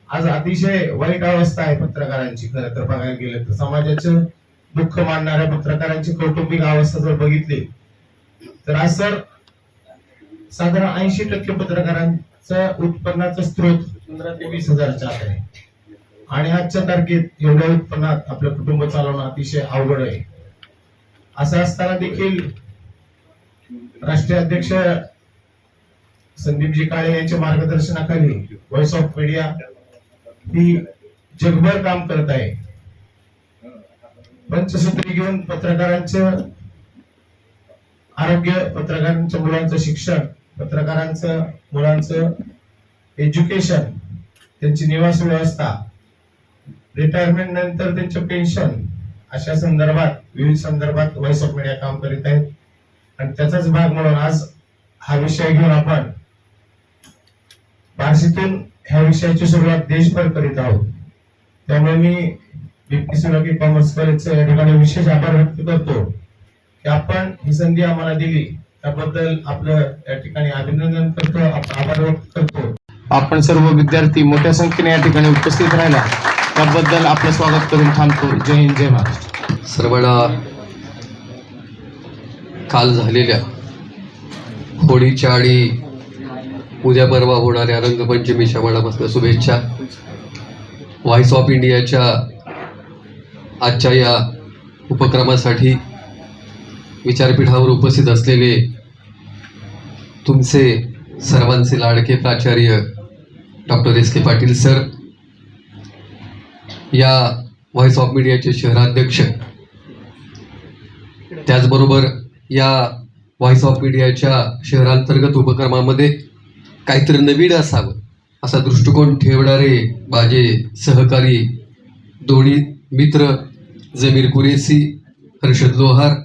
आज अतिशय वाईट अवस्था आहे पत्रकारांची. खरं तर बघायला गेलं तर समाजाचं दुःख मानणाऱ्या पत्रकारांची कौटुंबिक अवस्था जर बघितली तर आज सर साधारण 80% पत्रकारांचा उत्पन्नाचा स्रोत 15 ते 20,000च्या आत आहे आणि आजच्या तारखेत एवढ्या उत्पन्नात आपलं कुटुंब चालवणं अतिशय अवघड आहे. असं असताना देखील राष्ट्रीय अध्यक्ष संदीपजी काळे यांच्या मार्गदर्शनाखाली व्हॉइस ऑफ मीडिया ही जगभर काम करत आहे. पंचसूत्री घेऊन पत्रकारांचं आरोग्य, पत्रकारांच्या मुलांचं शिक्षण, पत्रकारांचं मुलांचं एज्युकेशन, त्यांची निवास व्यवस्था, रिटायरमेंट नंतर त्यांचं पेन्शन, अशा संदर्भात विविध संदर्भात व्हॉइस ऑफ मीडिया काम करीत आहेत. आणि त्याचाच भाग म्हणून आज हा विषय घेऊन आपण बार्शीतून ह्या विषयाची सुरुवात देशभर करीत आहोत. त्यामुळे मी बीपी सुरकी कॉमर्स कॉलेजचे या ठिकाणी विशेष आभार व्यक्त करतो की आपण ही संधी आम्हाला दिली, त्याबद्दल आपलं या ठिकाणी अभिनंदन करतो, आभार व्यक्त करतो. आपण सर्व विद्यार्थी मोठ्या संख्येने या ठिकाणी उपस्थित राहिला त्याबद्दल आपलं स्वागत करून थांबतो. जय हिंद, जय महाराष्ट्र. सर्वांना काल झालेल्या होळीच्या आणि उद्या परवा होणाऱ्या रंगपंचमीच्या मनापासून शुभेच्छा. व्हॉइस ऑफ इंडियाच्या आजच्या या उपक्रमासाठी विचारपीठावर उपस्थित असलेले तुमचे सर्वांचे लाडके प्राचार्य डॉक्टर S.K. पाटील सर, या व्हॉइस ऑफ मीडियाचे शहराध्यक्ष, त्याचबरोबर या व्हॉइस ऑफ मीडियाच्या शहरांतर्गत उपक्रमामध्ये काहीतरी नवीन असावं असा दृष्टिकोन ठेवणारे माझे सहकारी दोन्ही मित्र जमीर कुरेशी, हर्षद लोहार,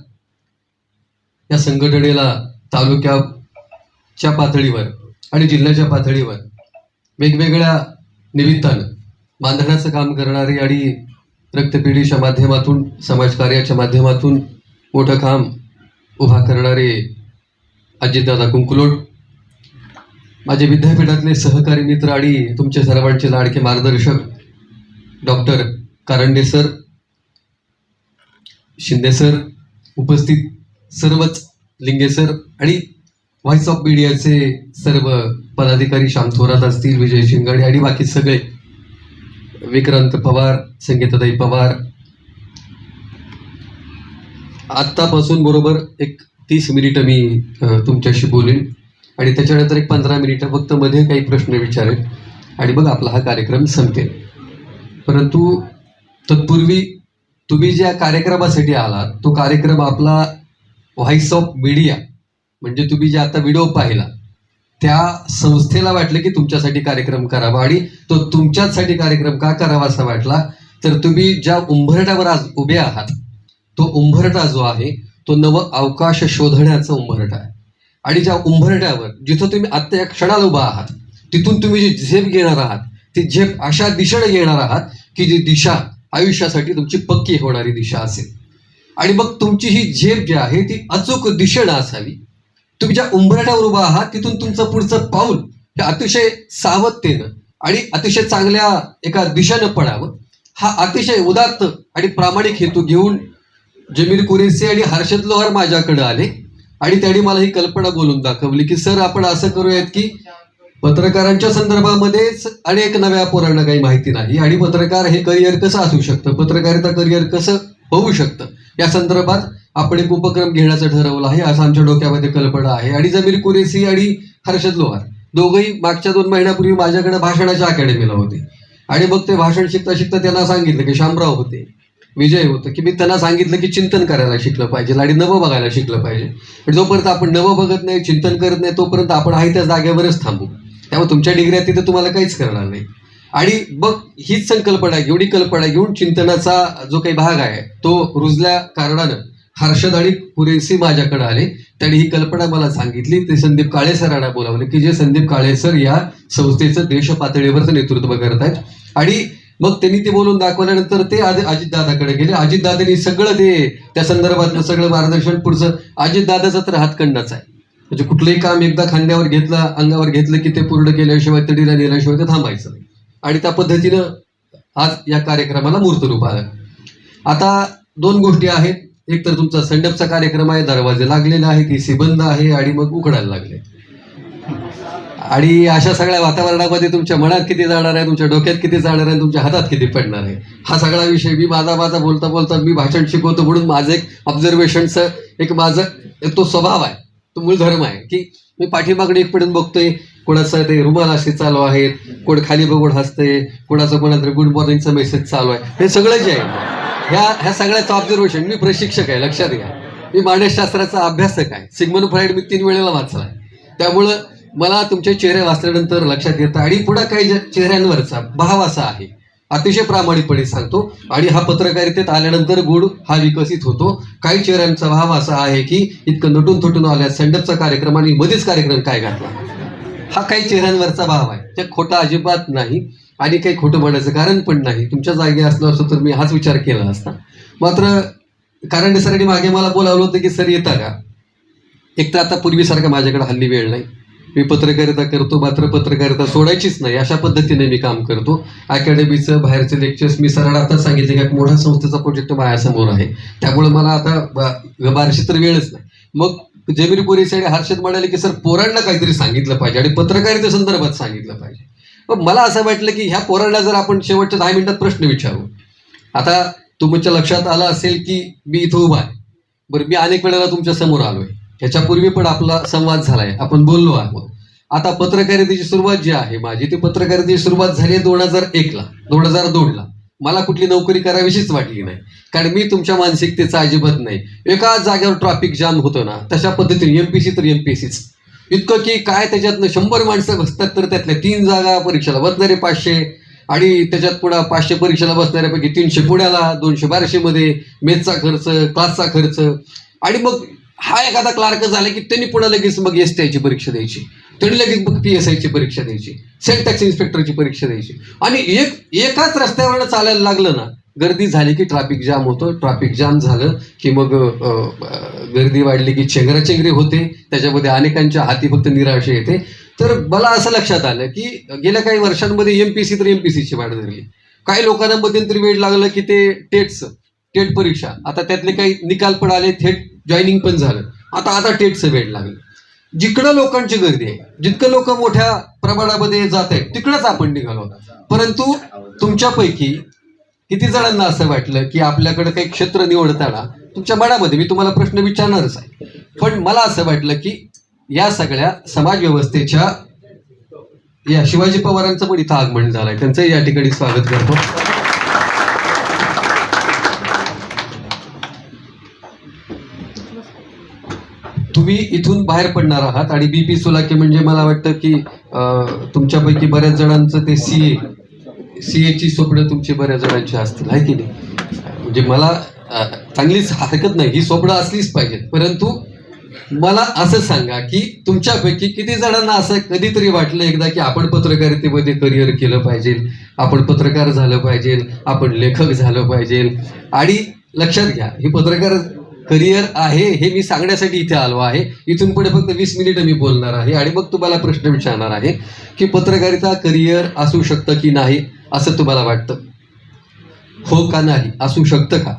या संघटनेला तालुक्याच्या पातळीवर आणि जिल्ह्याच्या पातळीवर वेगवेगळ्या निमित्तानं बांधण्याचं काम करणारे आणि रक्तपेढीच्या माध्यमातून, समाजकार्याच्या माध्यमातून मोठं काम उभा करणारे अजितदादा कुंकुलोड, माझे विद्यापीठातले सहकारी मित्र आणि तुमच्या सर्वांचे लाडके मार्गदर्शक doctor Karande sir, Shinde sir, उपस्थित सर्वच लिंगे सर आणि व्हॉइस ऑफ मीडियाचे सर्व पदाधिकारी, श्याम थोरात असतील, विजय शिंगाडे आणि बाकी सगळे, विक्रांत पवार, संगीताताई पवार. आत्तापासून बरोबर एक 30 मिनिटं मी तुमच्याशी बोलेन आणि त्याच्यानंतर एक 15 मिनिटं फक्त मध्ये काही प्रश्न विचारेन आणि मग आपला हा कार्यक्रम संपेल. परंतु तत्पूर्वी तुम्ही ज्या कार्यक्रमासाठी आलात तो कार्यक्रम आपला व्हॉइस ऑफ मीडिया, म्हणजे तुम्ही जे आता व्हिडिओ पाहिला त्या संस्थेला वाटलं की तुमच्यासाठी कार्यक्रम करावा आणि तो तुमच्यासाठी कार्यक्रम का करावा असा वाटला तर तुम्ही ज्या उंबरठ्यावर आज उभे आहात तो उंबरठा जो आहे तो नव अवकाश शोधण्याचा उंबरठा आहे. आणि ज्या उंबरठ्यावर जिथं तुम्ही आत्ता या क्षणाला उभा आहात तिथून तुम्ही जी झेप घेणार आहात ती झेप अशा दिशेने घेणार आहात की जी दिशा आयुष्यासाठी तुमची पक्की होणारी दिशा असेल. आणि मग तुमची ही झेप जी आहे ती अचूक दिशेनं असावी. तुम्ही ज्या उंबरठ्यावर उभा आहात तिथून तुमचं पुढचं पाऊल हे अतिशय सावधतेनं आणि अतिशय चांगल्या एका दिशेनं पडावं, हा अतिशय उदात्त आणि प्रामाणिक हेतू घेऊन जमीर कुरेशी आणि हर्षद लोहार माझ्याकडे आले आणि त्यांनी मला ही कल्पना बोलून दाखवली की सर आपण असं करूयात की पत्रकारांच्या संदर्भामध्येच अनेक नव्या पोरांना काही माहिती नाही आणि पत्रकार हे करिअर कसं असू शकतं, पत्रकारिता करिअर कसं होऊ शकतं, या संदर्भात आपण एक उपक्रम घेण्याचं ठरवलं आहे असं आमच्या डोक्यामध्ये कल्पना आहे. आणि जमीर कुरेशी आणि हर्षद लोहार दोघंही मागच्या 2 महिन्यापूर्वी माझ्याकडे भाषणाच्या अकॅडमीला होते आणि मग ते भाषण शिकता शिकता त्यांना सांगितलं की शामराव होते, विजय होतं, की मी त्यांना सांगितलं की चिंतन करायला शिकलं पाहिजे आणि नवं बघायला शिकलं पाहिजे. पण जोपर्यंत आपण नवं बघत नाही, चिंतन करत नाही, तोपर्यंत आपण आहे त्या जागेवरच थांबू. त्यामुळे तुमच्या डिग्र्या तिथे तुम्हाला काहीच करणार नाही. आणि मग हीच संकल्पना घेऊन, ही कल्पना घेऊन चिंतनाचा जो काही भाग आहे तो रुजल्या कारणानं हर्षद आणि कुरेशी माझ्याकडे आले. त्यांनी ही कल्पना मला सांगितली. ते संदीप काळे सरांना बोलावले की जे संदीप काळे सर या संस्थेचं देश पातळीवरचं नेतृत्व करत आहेत. आणि मग त्यांनी ते बोलून दाखवल्यानंतर ते अजितदादाकडे गेले. अजितदादांनी सगळं त्या संदर्भातलं सगळं मार्गदर्शन पुढचं, अजितदादाचा तर हातखंडाच आहे. म्हणजे कुठलंही काम एकदा खांद्यावर घेतलं, अंगावर घेतलं की ते पूर्ण केल्याशिवाय, तडीला नेल्याशिवाय ते थांबायचं नाही. आणि त्या पद्धतीनं आज या कार्यक्रमाला मूर्तरूप आलं. आता 2 गोष्टी आहेत. एक तर तुमचा संडपचा कार्यक्रम आहे, दरवाजे लागलेले आहेत, AC बंद आहे आणि मग उघडायला लागले. आणि अशा सगळ्या वातावरणामध्ये तुमच्या मनात किती जाणार आहे, तुमच्या डोक्यात किती जाणार आहे, तुमच्या हातात किती पडणार आहे, हा सगळा विषय मी माझा बोलता बोलता मी भाषण शिकवतो म्हणून माझं एक ऑब्झर्वेशनचं एक माझं तो स्वभाव आहे, तो मूळधर्म आहे की मी पाठीमागणे एकपडून बघतोय, कोणाचं ते रुमाल असे चालू आहेत, कोण खाली बघून हसते, कोणाचं कोणातरी गुड मॉर्निंगचा मेसेज चालू आहे, हे सगळं जे आहे ह्या सगळ्याचं ऑब्झर्वेशन. मी प्रशिक्षक आहे, लक्षात घ्या. मी मानसशास्त्राचा अभ्यासक आहे. सिग्मंड फ्राईड मी 3 वेळेला वाचला. त्यामुळं मला तुमचे चेहरे वाचल्यानंतर लक्षात येतं आणि पुढं काही चेहऱ्यांवरचा भाव असा आहे, अतिशय प्रामाणिकपणे सांगतो. आणि हा पत्रकारितेत आल्यानंतर गुण हा विकसित होतो. काही चेहऱ्यांचा भाव असा आहे की इतकं नटून थटून आल्या संडपचा कार्यक्रम आणि मध्येच कार्यक्रम काय घातला, हा काही चेहऱ्यांवरचा भाव आहे. त्या खोटा अजिबात नाही आणि काही खोटं बोलायचं कारण पण नाही. तुमच्या जागी असलं असतं तर मी हाच विचार केला असता. मात्र कारण सरांनी मागे मला बोलावलं होतं की सर येता का. एक तर आता पूर्वीसारखा माझ्याकडे हल्ली वेळ नाही. मी पत्रकारिता करतो, मात्र पत्रकारिता सोडायचीच नाही अशा पद्धतीने मी काम करतो. अकॅडमीचं बाहेरचे लेक्चर्स मी सरळ आता सांगितले की मोठ्या संस्थेचा प्रोजेक्ट माझ्यासमोर आहे, त्यामुळे मला आता बारशी तर वेळच नाही. मग जमीर पोरीसाईड हर्षद म्हणाले की सर पोरांना काहीतरी सांगितलं पाहिजे आणि पत्रकारिते संदर्भात सांगितलं पाहिजे. पण मला असं वाटलं की ह्या पोरांना जर आपण शेवटच्या 10 मिनिटात प्रश्न विचारू. आता तुमच्या लक्षात आलं असेल की मी इथं उभा आहे. बरं, मी अनेक वेळेला तुमच्या समोर आलोय, ह्याच्यापूर्वी पण आपला संवाद झालाय, आपण बोललो आहोत. आता पत्रकारितेची सुरुवात जी आहे माझी, ती पत्रकारितेची सुरुवात झाली 2001ला 2002ला. मला कुठली नोकरी करावीशीच वाटली नाही, कारण मी तुमच्या मानसिकतेचा अजिबात नाही. एका जागेवर ट्रॅफिक जाम होतं ना, तशा पद्धतीने MPC तर MPCच. इतकं की काय त्याच्यातनं 100 माणसं बसतात तर त्यातल्या 3 जागा परीक्षेला बसणारे 500 आणि त्याच्यात पुन्हा 500 परीक्षेला बसणाऱ्यापैकी 300 पुण्याला, 200 बार्शीमध्ये, मेसचा खर्च, क्लासचा खर्च. आणि मग हा एखादा क्लार्क झाला की त्यांनी पुन्हा लगेच मग STIची परीक्षा द्यायची, त्यांनी लगेच मग PSIची परीक्षा द्यायची, सेल टॅक्स इन्स्पेक्टरची परीक्षा द्यायची. आणि एकाच रस्त्यावरनं चालायला लागलं ना, गर्दी झाली की ट्रॅफिक जाम होतं, ट्रॅफिक जाम झालं की मग गर्दी वाढली की चेंगराचेंगरी होते, त्याच्यामध्ये अनेकांच्या हाती फक्त निराशा येते. तर मला असं लक्षात आलं की गेल्या काही वर्षांमध्ये MPC तर MPCची वाढ झाली. काही लोकांना मध्यंतरी वेळ लागलं की ते टेट परीक्षा, आता त्यातले काही निकाल पण आले, थेट जॉईनिंग पण झालं, आता टेटचं वेळ लागलं. जिकडं लोकांची गर्दी आहे, जितकं लोक मोठ्या प्रमाणामध्ये जात आहेत तिकडंच आपण निघालो. परंतु तुमच्यापैकी किती जणांना असं वाटलं की आपल्याकडे काही क्षेत्र निवडताना तुमच्या मनामध्ये, मी तुम्हाला प्रश्न विचारणारच आहे, पण मला असं वाटलं की या सगळ्या समाज व्यवस्थेच्या या शिवाजी पवारांचं पण इथं आगमन झालंय, त्यांचंही या ठिकाणी स्वागत करतो. तुम्ही इथून बाहेर पडणार आहात आणि BP सोलाके म्हणजे मला वाटतं की तुमच्यापैकी बऱ्याच जणांचं ते CAची स्वप्न तुमची बऱ्याच जणांची असतील, आहे की नाही. म्हणजे मला चांगलीच हरकत नाही, ही स्वप्न असलीच पाहिजेत. परंतु मला असं सांगा की तुमच्यापैकी किती जणांना असं कधीतरी वाटलं एकदा की आपण पत्रकारितेमध्ये करिअर केलं पाहिजे, आपण पत्रकार झालं पाहिजे, आपण लेखक झालं पाहिजे. आणि लक्षात घ्या, ही पत्रकार करिअर आहे हे मी सांगण्यासाठी इथे आलो आहे. इथून पुढे फक्त 20 मिनिटं मी बोलणार आहे आणि मग तुम्हाला प्रश्न विचारणार आहे की पत्रकारिता करिअर असू शकतं की नाही, असं तुम्हाला वाटतं? हो का नाही, असू शकतं का?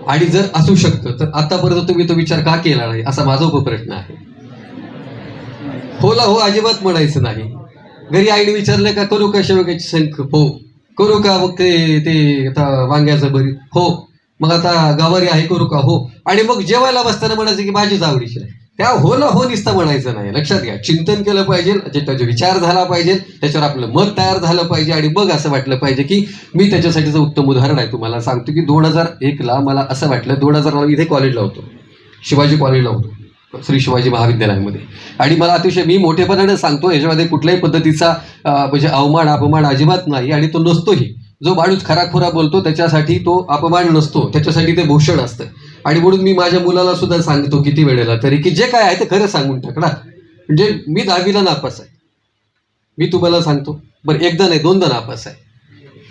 आणि जर असू शकतं तर आतापर्यंत तुम्ही तो विचार का केला नाही, असा माझा उपप्रश्न आहे. होला हो अजिबात म्हणायचं नाही. घरी आईने विचारलं का करू का शेवग्याची संख, हो. करू का मग ते आता वांग्याचं भरीत, हो. मग आता गवारी आहे, करू का, हो. आणि मग जेवायला बसताना म्हणायचं की भाजीच आवडीची नाही. त्या होला हो निसता म्हणायचं नाही. लक्षात घ्या, चिंतन केलं पाहिजे, त्याचा विचार झाला पाहिजे, त्याच्यावर आपलं मत तयार झालं पाहिजे आणि मग असं वाटलं पाहिजे की मी त्याच्यासाठीचं उत्तम उदाहरण आहे. तुम्हाला सांगतो की 2001ला मला असं वाटलं, 2000ला इथे कॉलेजला होतो, शिवाजी कॉलेजला होतो, श्री शिवाजी महाविद्यालयामध्ये. आणि मला अतिशय, मी मोठेपणाने सांगतो, याच्यामध्ये कुठल्याही पद्धतीचा म्हणजे अवमान अपमान अजिबात नाही आणि तो नसतोही. जो माणूस खराखुरा बोलतो त्याच्यासाठी तो अपमान नसतो, त्याच्यासाठी ते भूषण असतं. आणि म्हणून मी माझ्या मुलाला सुद्धा सांगतो किती वेळेला तरी की जे काय आहे ते खरं सांगून टाक ना. म्हणजे मी 10वीला नापास आहे, मी तुम्हाला सांगतो. बरं, एकदा नाही दोनदा नापास आहे.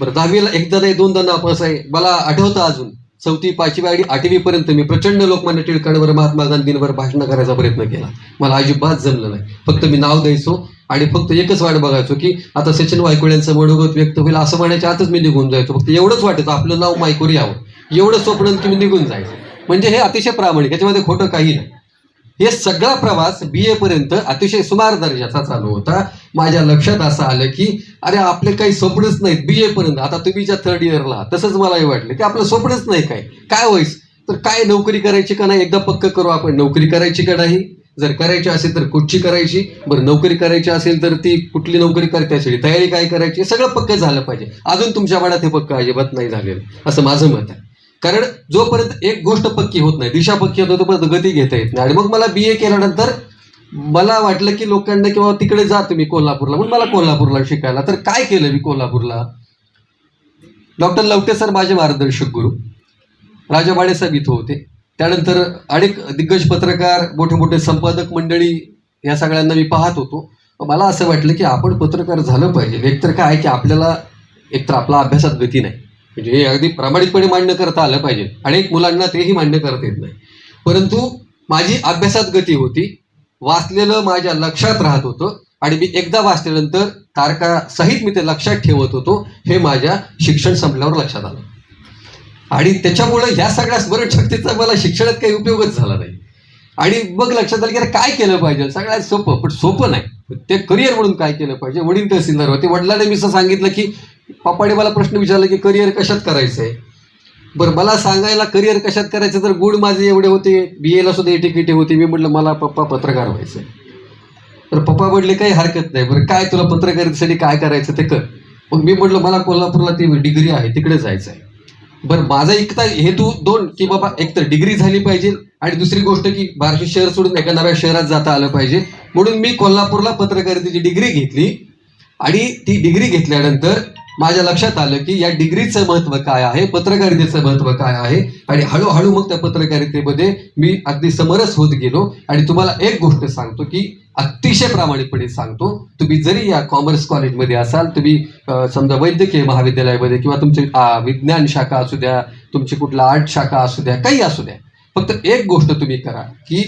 बरं, 10वीला एकदा नाही दोनदा नापास आहे. मला आठवतं अजून 4थी 5वी आणि 8वीपर्यंत मी प्रचंड लोकमान्य टिळकांवर महात्मा गांधींवर भाषण करायचा प्रयत्न केला. मला अजिबात जमलं नाही. फक्त मी नाव द्यायचो आणि फक्त एकच वाट बघायचो की आता सचिन वायकुळे यांचं मनोगत व्यक्त होईल असं म्हणायच्या आतच मी निघून जायचो. फक्त एवढंच वाटायचं आपलं नाव मायकोर यावं, एवढं स्वप्न की मी निघून जायचं. म्हणजे हे अतिशय प्रामाणिक, याच्यामध्ये खोटं काही नाही. हे सगळा प्रवास BA पर्यंत अतिशय सुमार दर्जाचा चालू होता. माझ्या लक्षात असं आलं की अरे आपले काही स्वप्नच नाहीत BA पर्यंत. आता तुम्ही ज्या 3rd इयरला तसंच मलाही वाटलं की आपलं स्वप्नच नाही, काय व्हायचं तर काय, नोकरी करायची का नाही एकदा पक्क करू आपण. नोकरी करायची का नाही, जर करायची असेल तर कुठची करायची, बरं नोकरी करायची असेल तर ती कुठली नोकरी त्यासाठी तयारी काय करायची, सगळं पक्क झालं पाहिजे. अजून तुमच्या मनात हे पक्क अजिबात नाही झालेलं असं माझं मत आहे. कारण जोपर्यंत एक गोष्ट पक्की होत नाही, दिशा पक्की होत नाही, तोपर्यंत गती घेता येत नाही. आणि मग मला BA केल्यानंतर मला वाटलं की लोकांना किंवा तिकडे जा तुम्ही कोल्हापूरला, म्हणून मला कोल्हापूरला शिकायला. तर काय केलं मी कोल्हापूरला, डॉक्टर लवटे सर माझे मार्गदर्शक गुरु, राजा बाडे साहेब इथं होते. त्यानंतर अनेक दिग्गज पत्रकार, मोठे मोठे संपादक मंडळी, या सगळ्यांना मी पाहत होतो. मला असं वाटलं की आपण पत्रकार झालं पाहिजे. एकतर काय आहे की आपल्याला एकतर आपला अभ्यासात गती नाही, म्हणजे हे अगदी प्रामाणिकपणे मान्य करता आलं पाहिजे. अनेक मुलांना तेही मान्य करता येत नाही. परंतु माझी अभ्यासात गती होती, वाचलेलं माझ्या लक्षात राहत होतं आणि मी एकदा वाचल्यानंतर तारखा सहित मी ते लक्षात ठेवत होतो. हे माझ्या शिक्षण संपल्यावर लक्षात आलं. आणि त्याच्यामुळं ह्या सगळ्या स्मरणशक्तीचा मला शिक्षणात काही उपयोगच झाला नाही. आणि मग लक्षात आलं की अरे काय केलं पाहिजे, सगळ्यात सोपं, पण सोपं नाही. ते करिअर म्हणून काय केलं पाहिजे. वडील तहसीलदार होते, वडिलांनी मी असं सांगितलं की पप्पाने मला प्रश्न विचारला की करिअर कशात करायचं आहे. बरं मला सांगायला करिअर कशात करायचं तर गुण माझे एवढे होते, BAला सुद्धा एटीकेटी होती. मी म्हटलं मला पप्पा पत्रकार व्हायचं आहे. तर पप्पा म्हटले काही हरकत नाही, बरं काय तुला पत्रकारितेसाठी काय करायचं ते कर. मग मी म्हटलं मला कोल्हापूरला ती डिग्री आहे तिकडे जायचं आहे. बरं माझा एकता हेतू दोन की बाबा एक तर डिग्री झाली पाहिजे आणि दुसरी गोष्ट की बार्शी शहर सोडून एका नव्या शहरात जाता आलं पाहिजे. म्हणून मी कोल्हापूरला पत्रकारितेची डिग्री घेतली. आणि ती डिग्री घेतल्यानंतर माझ्या लक्षात आलं की या डिग्रीचं महत्त्व काय आहे, पत्रकारितेचं महत्त्व काय आहे. आणि हळूहळू मग त्या पत्रकारितेमध्ये मी अगदी समरस होत गेलो. आणि तुम्हाला एक गोष्ट सांगतो की अतिशय प्रामाणिकपणे सांगतो, तुम्ही जरी या कॉमर्स कॉलेजमध्ये असाल, तुम्ही समजा वैद्यकीय महाविद्यालयामध्ये किंवा तुमची विज्ञान शाखा असू द्या, तुमची कुठला आर्ट शाखा असू द्या, काही असू द्या, फक्त एक गोष्ट तुम्ही करा की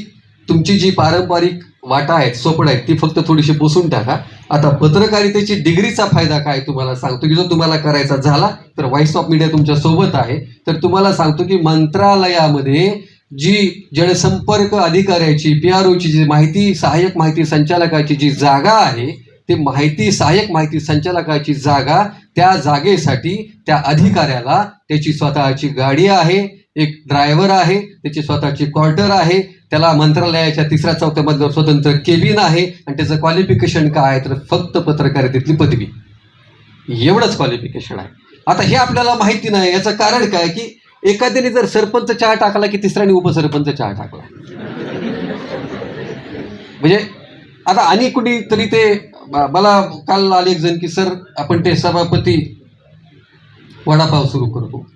तुमची जी पारंपरिक वाटा आहेत, स्वप्न आहेत, ती फक्त थोडीशी पुसून टाका. आता पत्रकारितेची डिग्रीचा फायदा काय तुम्हाला सांगतो की जो तुम्हाला करायचा झाला तर व्हॉइस ऑफ मीडिया तुमच्या सोबत आहे. तर तुम्हाला सांगतो की मंत्रालयामध्ये जी जनसंपर्क अधिकाऱ्याची, PROची जी माहिती, सहाय्यक माहिती संचालकाची जी जागा आहे, ते सहाय्यक माहिती संचालकाची जागा, त्या जागेसाठी त्या अधिकाऱ्याला त्याची स्वतःची गाडी आहे, एक ड्रायव्हर आहे, त्याची स्वतःची क्वार्टर आहे, त्याला मंत्रालयाच्या 3ऱ्या-4थ्या मधलं स्वतंत्र केबिन आहे. आणि त्याचं क्वालिफिकेशन काय आहे तर फक्त पत्रकारितेतली पदवी, एवढंच क्वालिफिकेशन आहे. आता हे आपल्याला माहिती नाही. याचं कारण काय की एखाद्याने जर सरपंच चहा टाकला की तिसऱ्याने उपसरपंच चहा टाकला. म्हणजे आता आणि कुणी तरी ते मला काल आले एक जण की सर आपण ते सभापती वडापाव सुरू करतो.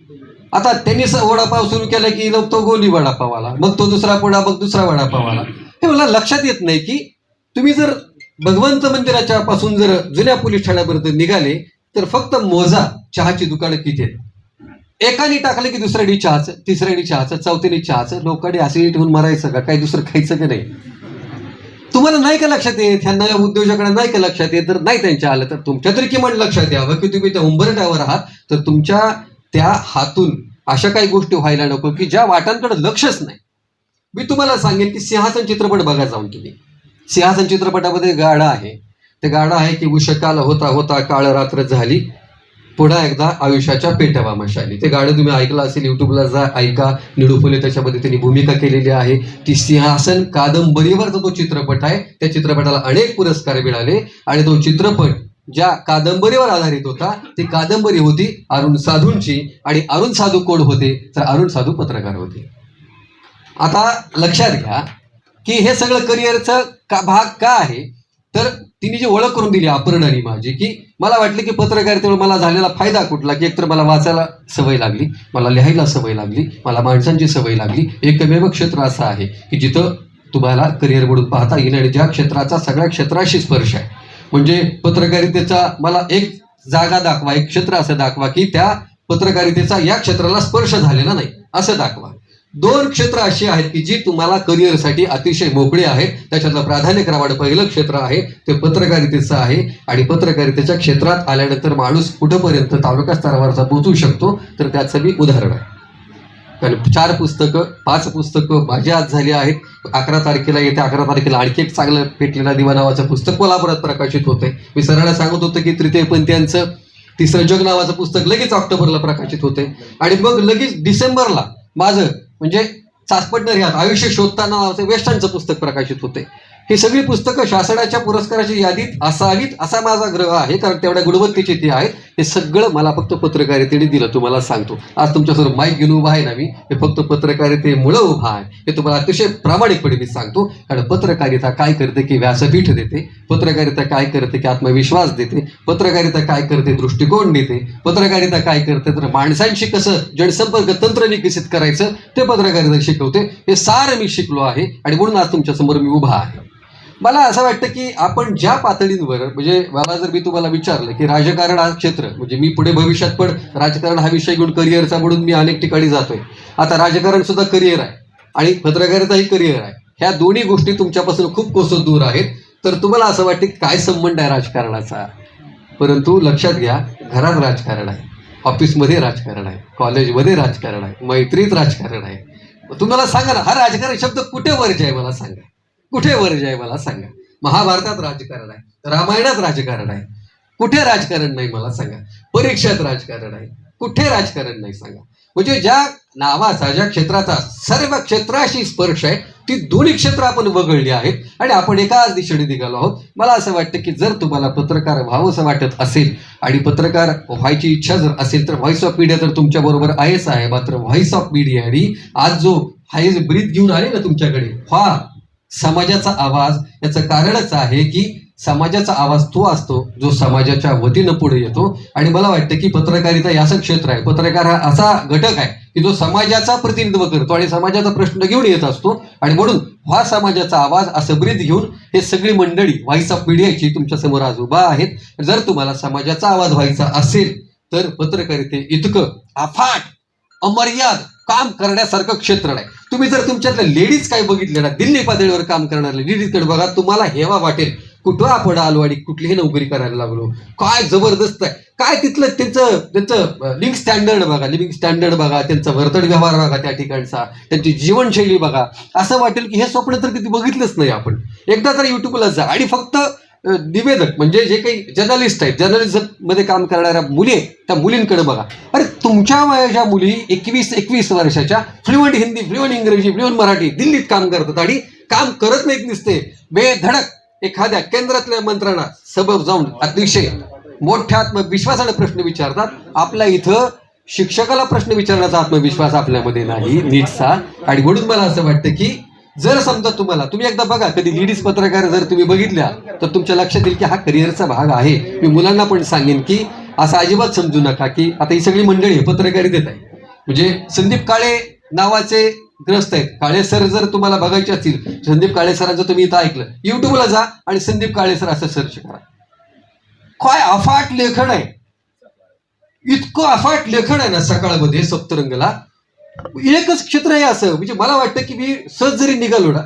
आता त्यांनी वडापाव सुरू केला की मग तो गोली वडापाव आला, मग तो दुसरा पुढा, मग दुसरा वडापाव आला. हे मला लक्षात येत नाही की तुम्ही जर भगवंत मंदिराच्या पासून जर जुन्या पोलीस ठाण्यापर्यंत निघाले तर फक्त मोजा चहाची दुकानं किती आहेत. एकाने टाकलं की दुसऱ्याने चहाचं, तिसऱ्याने चहाचं, चौथ्याने चहाचं. लोकांनी ऍसिडिटी होऊन मरायचं का, काही दुसरं खायचं का नाही. तुम्हाला नाही का लक्षात येत, ह्यांना उद्योजकांना नाही का लक्षात येत, तर नाही त्यांच्या आलं तर तुमच्या तरी किमान लक्षात यावं की तुम्ही त्या उंबरठ्यावर आहात. तर तुमच्या त्या हातून अशा काही गोष्टी व्हायला नको की ज्या वाटांकडे लक्षच नाही. मी तुम्हाला सांगेन की सिंहासन चित्रपट बघा जाऊन तुम्ही. सिंहासन चित्रपटामध्ये गाडा आहे, ते गाडा आहे की उषकाल होता होता काळ रात्र झाली, पुन्हा एकदा आयुष्याच्या पेटवा मशाली. ते गाणं तुम्ही ऐकलं असेल, युट्यूबला जा ऐका. निळू फुले त्याच्यामध्ये त्यांनी भूमिका केलेली आहे. ती सिंहासन कादंबरीवरचा तो चित्रपट आहे. त्या चित्रपटाला अनेक पुरस्कार मिळाले. आणि तो चित्रपट ज्या कादंबरीवर आधारित होता ती कादंबरी होती अरुण साधूंची. आणि अरुण साधू कोण होते तर अरुण साधू पत्रकार होते. आता लक्षात घ्या की हे सगळं करिअरचं भाग का आहे तर तिने जी ओळख करून दिली अपर्णाने माझी, की मला वाटलं की पत्रकारितेमुळे मला झालेला फायदा कुठला की एकतर मला वाचायला सवय लागली, मला लिहायला सवय लागली, मला माणसांची सवय लागली. एकमेव क्षेत्र असं आहे की जिथं तुम्हाला करिअर म्हणून पाहता येईल आणि ज्या क्षेत्राचा सगळ्या क्षेत्राशी स्पर्श आहे. म्हणजे पत्रकारितेचा मला एक जागा दाखवा, एक क्षेत्र असं दाखवा की त्या पत्रकारितेचा या क्षेत्राला स्पर्श झालेला नाही असं दाखवा. 2 क्षेत्र अशी आहेत की जी तुम्हाला करिअरसाठी अतिशय मोकळी आहेत. त्याच्यातलं प्राधान्यक्रमाने पहिलं क्षेत्र आहे ते पत्रकारितेचं आहे. आणि पत्रकारितेच्या क्षेत्रात आल्यानंतर माणूस कुठंपर्यंत तालुका स्तरावरचा पोहोचू शकतो तर त्याचं मी उदाहरण आहे. कारण 4 पुस्तकं 5 पुस्तकं माझ्या आज झाली आहेत. 11 तारखेला येत्या 11 तारखेला आणखी एक चांगलं पेटलेला दिवा नावाचं पुस्तक कोल्हापुरात प्रकाशित होतंय. मी सरांना सांगत होतो की तृतीयपंथीयांचं 3रं जग नावाचं पुस्तक लगेच ऑक्टोबरला प्रकाशित होते. आणि मग लगेच डिसेंबरला माझं म्हणजे चाचपटणार ह्यात आयुष्य शोधताना नावाचं वेस्टर्नचं पुस्तक प्रकाशित होते. ही सगळी पुस्तकं शासनाच्या पुरस्काराच्या यादीत असावीत असा माझा ग्रह आहे. कारण तेवढ्या गुणवत्तेची ती आहेत. हे सगळं मला फक्त पत्रकारितेने दिलं. तुम्हाला सांगतो आज तुमच्यासमोर माईक घेऊन उभा आहे ना मी, हे फक्त पत्रकारितेमुळं उभा आहे. हे तुम्हाला अतिशय प्रामाणिकपणे मी सांगतो. कारण पत्रकारिता काय करते की व्यासपीठ देते. पत्रकारिता काय करते की आत्मविश्वास देते. पत्रकारिता काय करते दृष्टिकोन देते. पत्रकारिता काय करते तर माणसांशी कसं जनसंपर्क तंत्र विकसित करायचं ते पत्रकारिता शिकवते. हे सारं मी शिकलो आहे आणि म्हणून आज तुमच्यासमोर मी उभा आहे. मला असं वाटतं की आपण ज्या पातळींवर म्हणजे मला जर मी तुम्हाला विचारलं की राजकारण हा क्षेत्र म्हणजे मी पुढे भविष्यात पण राजकारण हा विषय घेऊन करिअरचा म्हणून मी अनेक ठिकाणी जातोय. आता राजकारण सुद्धा करिअर आहे आणि पत्रकारिताही करिअर आहे. ह्या दोन्ही गोष्टी तुमच्यापासून खूप कोसो दूर आहेत. तर तुम्हाला असं वाटतं की काय संबंध आहे राजकारणाचा. परंतु लक्षात घ्या, घरात राजकारण आहे, ऑफिसमध्ये राजकारण आहे, कॉलेजमध्ये राजकारण आहे, मैत्रीत राजकारण आहे. तुम्हाला सांगा ना, हा राजकारण शब्द कुठे वर्ज आहे मला सांगा. कुठे वर्ज आहे मला सांगा. महाभारतात राजकारण आहे, रामायणात राजकारण आहे. कुठे राजकारण नाही मला सांगा. परीक्षेत राजकारण आहे, कुठे राजकारण नाही सांगा. म्हणजे ज्या नावाचा ज्या क्षेत्राचा सर्व क्षेत्राशी स्पर्श आहे ती दोन्ही क्षेत्र आपण वगळली आहेत आणि आपण एकाच दिशेने निघालो आहोत. मला असं वाटतं की जर तुम्हाला पत्रकार व्हावंसं वाटत असेल आणि पत्रकार व्हायची इच्छा जर असेल तर व्हॉइस ऑफ मीडिया तर तुमच्या बरोबर आहेच आहे. मात्र व्हॉइस ऑफ मीडियाने आज जो हाय ब्रीथ घेऊन आले ना तुमच्याकडे, हा समाजाचा आवाज. याचं कारणच आहे की समाजाचा आवाज तो असतो जो समाजाच्या वतीनं पुढे येतो. आणि मला वाटतं की पत्रकारिता हे असं क्षेत्र आहे, पत्रकार हा असा घटक आहे की जो समाजाचा प्रतिनिधित्व करतो आणि समाजाचा प्रश्न घेऊन येत असतो. आणि म्हणून हा समाजाचा आवाज असं ब्रीथ घेऊन हे सगळी मंडळी व्हॉइस ऑफ मीडियाची तुमच्यासमोर आज उभा आहेत. जर तुम्हाला समाजाचा आवाज व्हायचा असेल तर पत्रकारिते इतकं अफाट अमर्याद काम करण्यासारखं क्षेत्र नाही. तुम्ही जर तुमच्यातल्या लेडीज काय बघितले ना, दिल्ली पातळीवर काम करणाऱ्या लेडीजकडे बघा, तुम्हाला हेवा वाटेल कुठं आपण आलो आणि कुठलीही नोकरी करायला लागलो. काय जबरदस्त आहे. काय तिथलं त्यांचं लिव्हिंग स्टँडर्ड बघा, त्यांचा वर्तन व्यवहार बघा, त्या ठिकाणचा त्यांची जीवनशैली बघा. असं वाटेल की हे स्वप्न तर कधी बघितलंच नाही आपण. एकदा तर युट्यूबला जा आणि फक्त निवेदक म्हणजे जे काही जर्नलिस्ट आहेत, जर्नलिझम मध्ये काम करणाऱ्या मुली आहेत त्या मुलींकडे बघा. अरे तुमच्या वयाच्या मुली 21 वर्षाच्या फ्लुएंट हिंदी, फ्लुएंट इंग्रजी, फ्लुएंट मराठी दिल्लीत काम करतात आणि काम करत नाहीत नुसते, बेधडक एखाद्या केंद्रातल्या मंत्र्यांना सबब जाऊन अतिशय मोठ्या आत्मविश्वासाने प्रश्न विचारतात. आपल्या इथं शिक्षकाला प्रश्न विचारण्याचा आत्मविश्वास आपल्यामध्ये नाही नीटचा. आणि म्हणून मला असं वाटतं की जर समजा तुम्ही एकदा बघा, कधी लेडीज पत्रकार जर तुम्ही बघितल्या तर तुमच्या लक्षात येईल की हा करिअरचा भाग आहे. मी मुलांना पण सांगेन की असं अजिबात समजू नका की आता ही सगळी मंडळी पत्रकारितेत आहे. म्हणजे संदीप काळे नावाचे ग्रस्त आहेत. काळे सर जर तुम्हाला बघायचे असतील, संदीप काळे सरांचं तुम्ही इथं ऐकलं, युट्यूबला जा आणि संदीप काळे सर असं सर्च करा. काय अफाट लेखन आहे, इतकं अफाट लेखन आहे ना सकाळमध्ये सप्तरंगला. एकच क्षेत्र आहे असं. म्हणजे मला वाटतं की मी सहज जरी निघालो ना,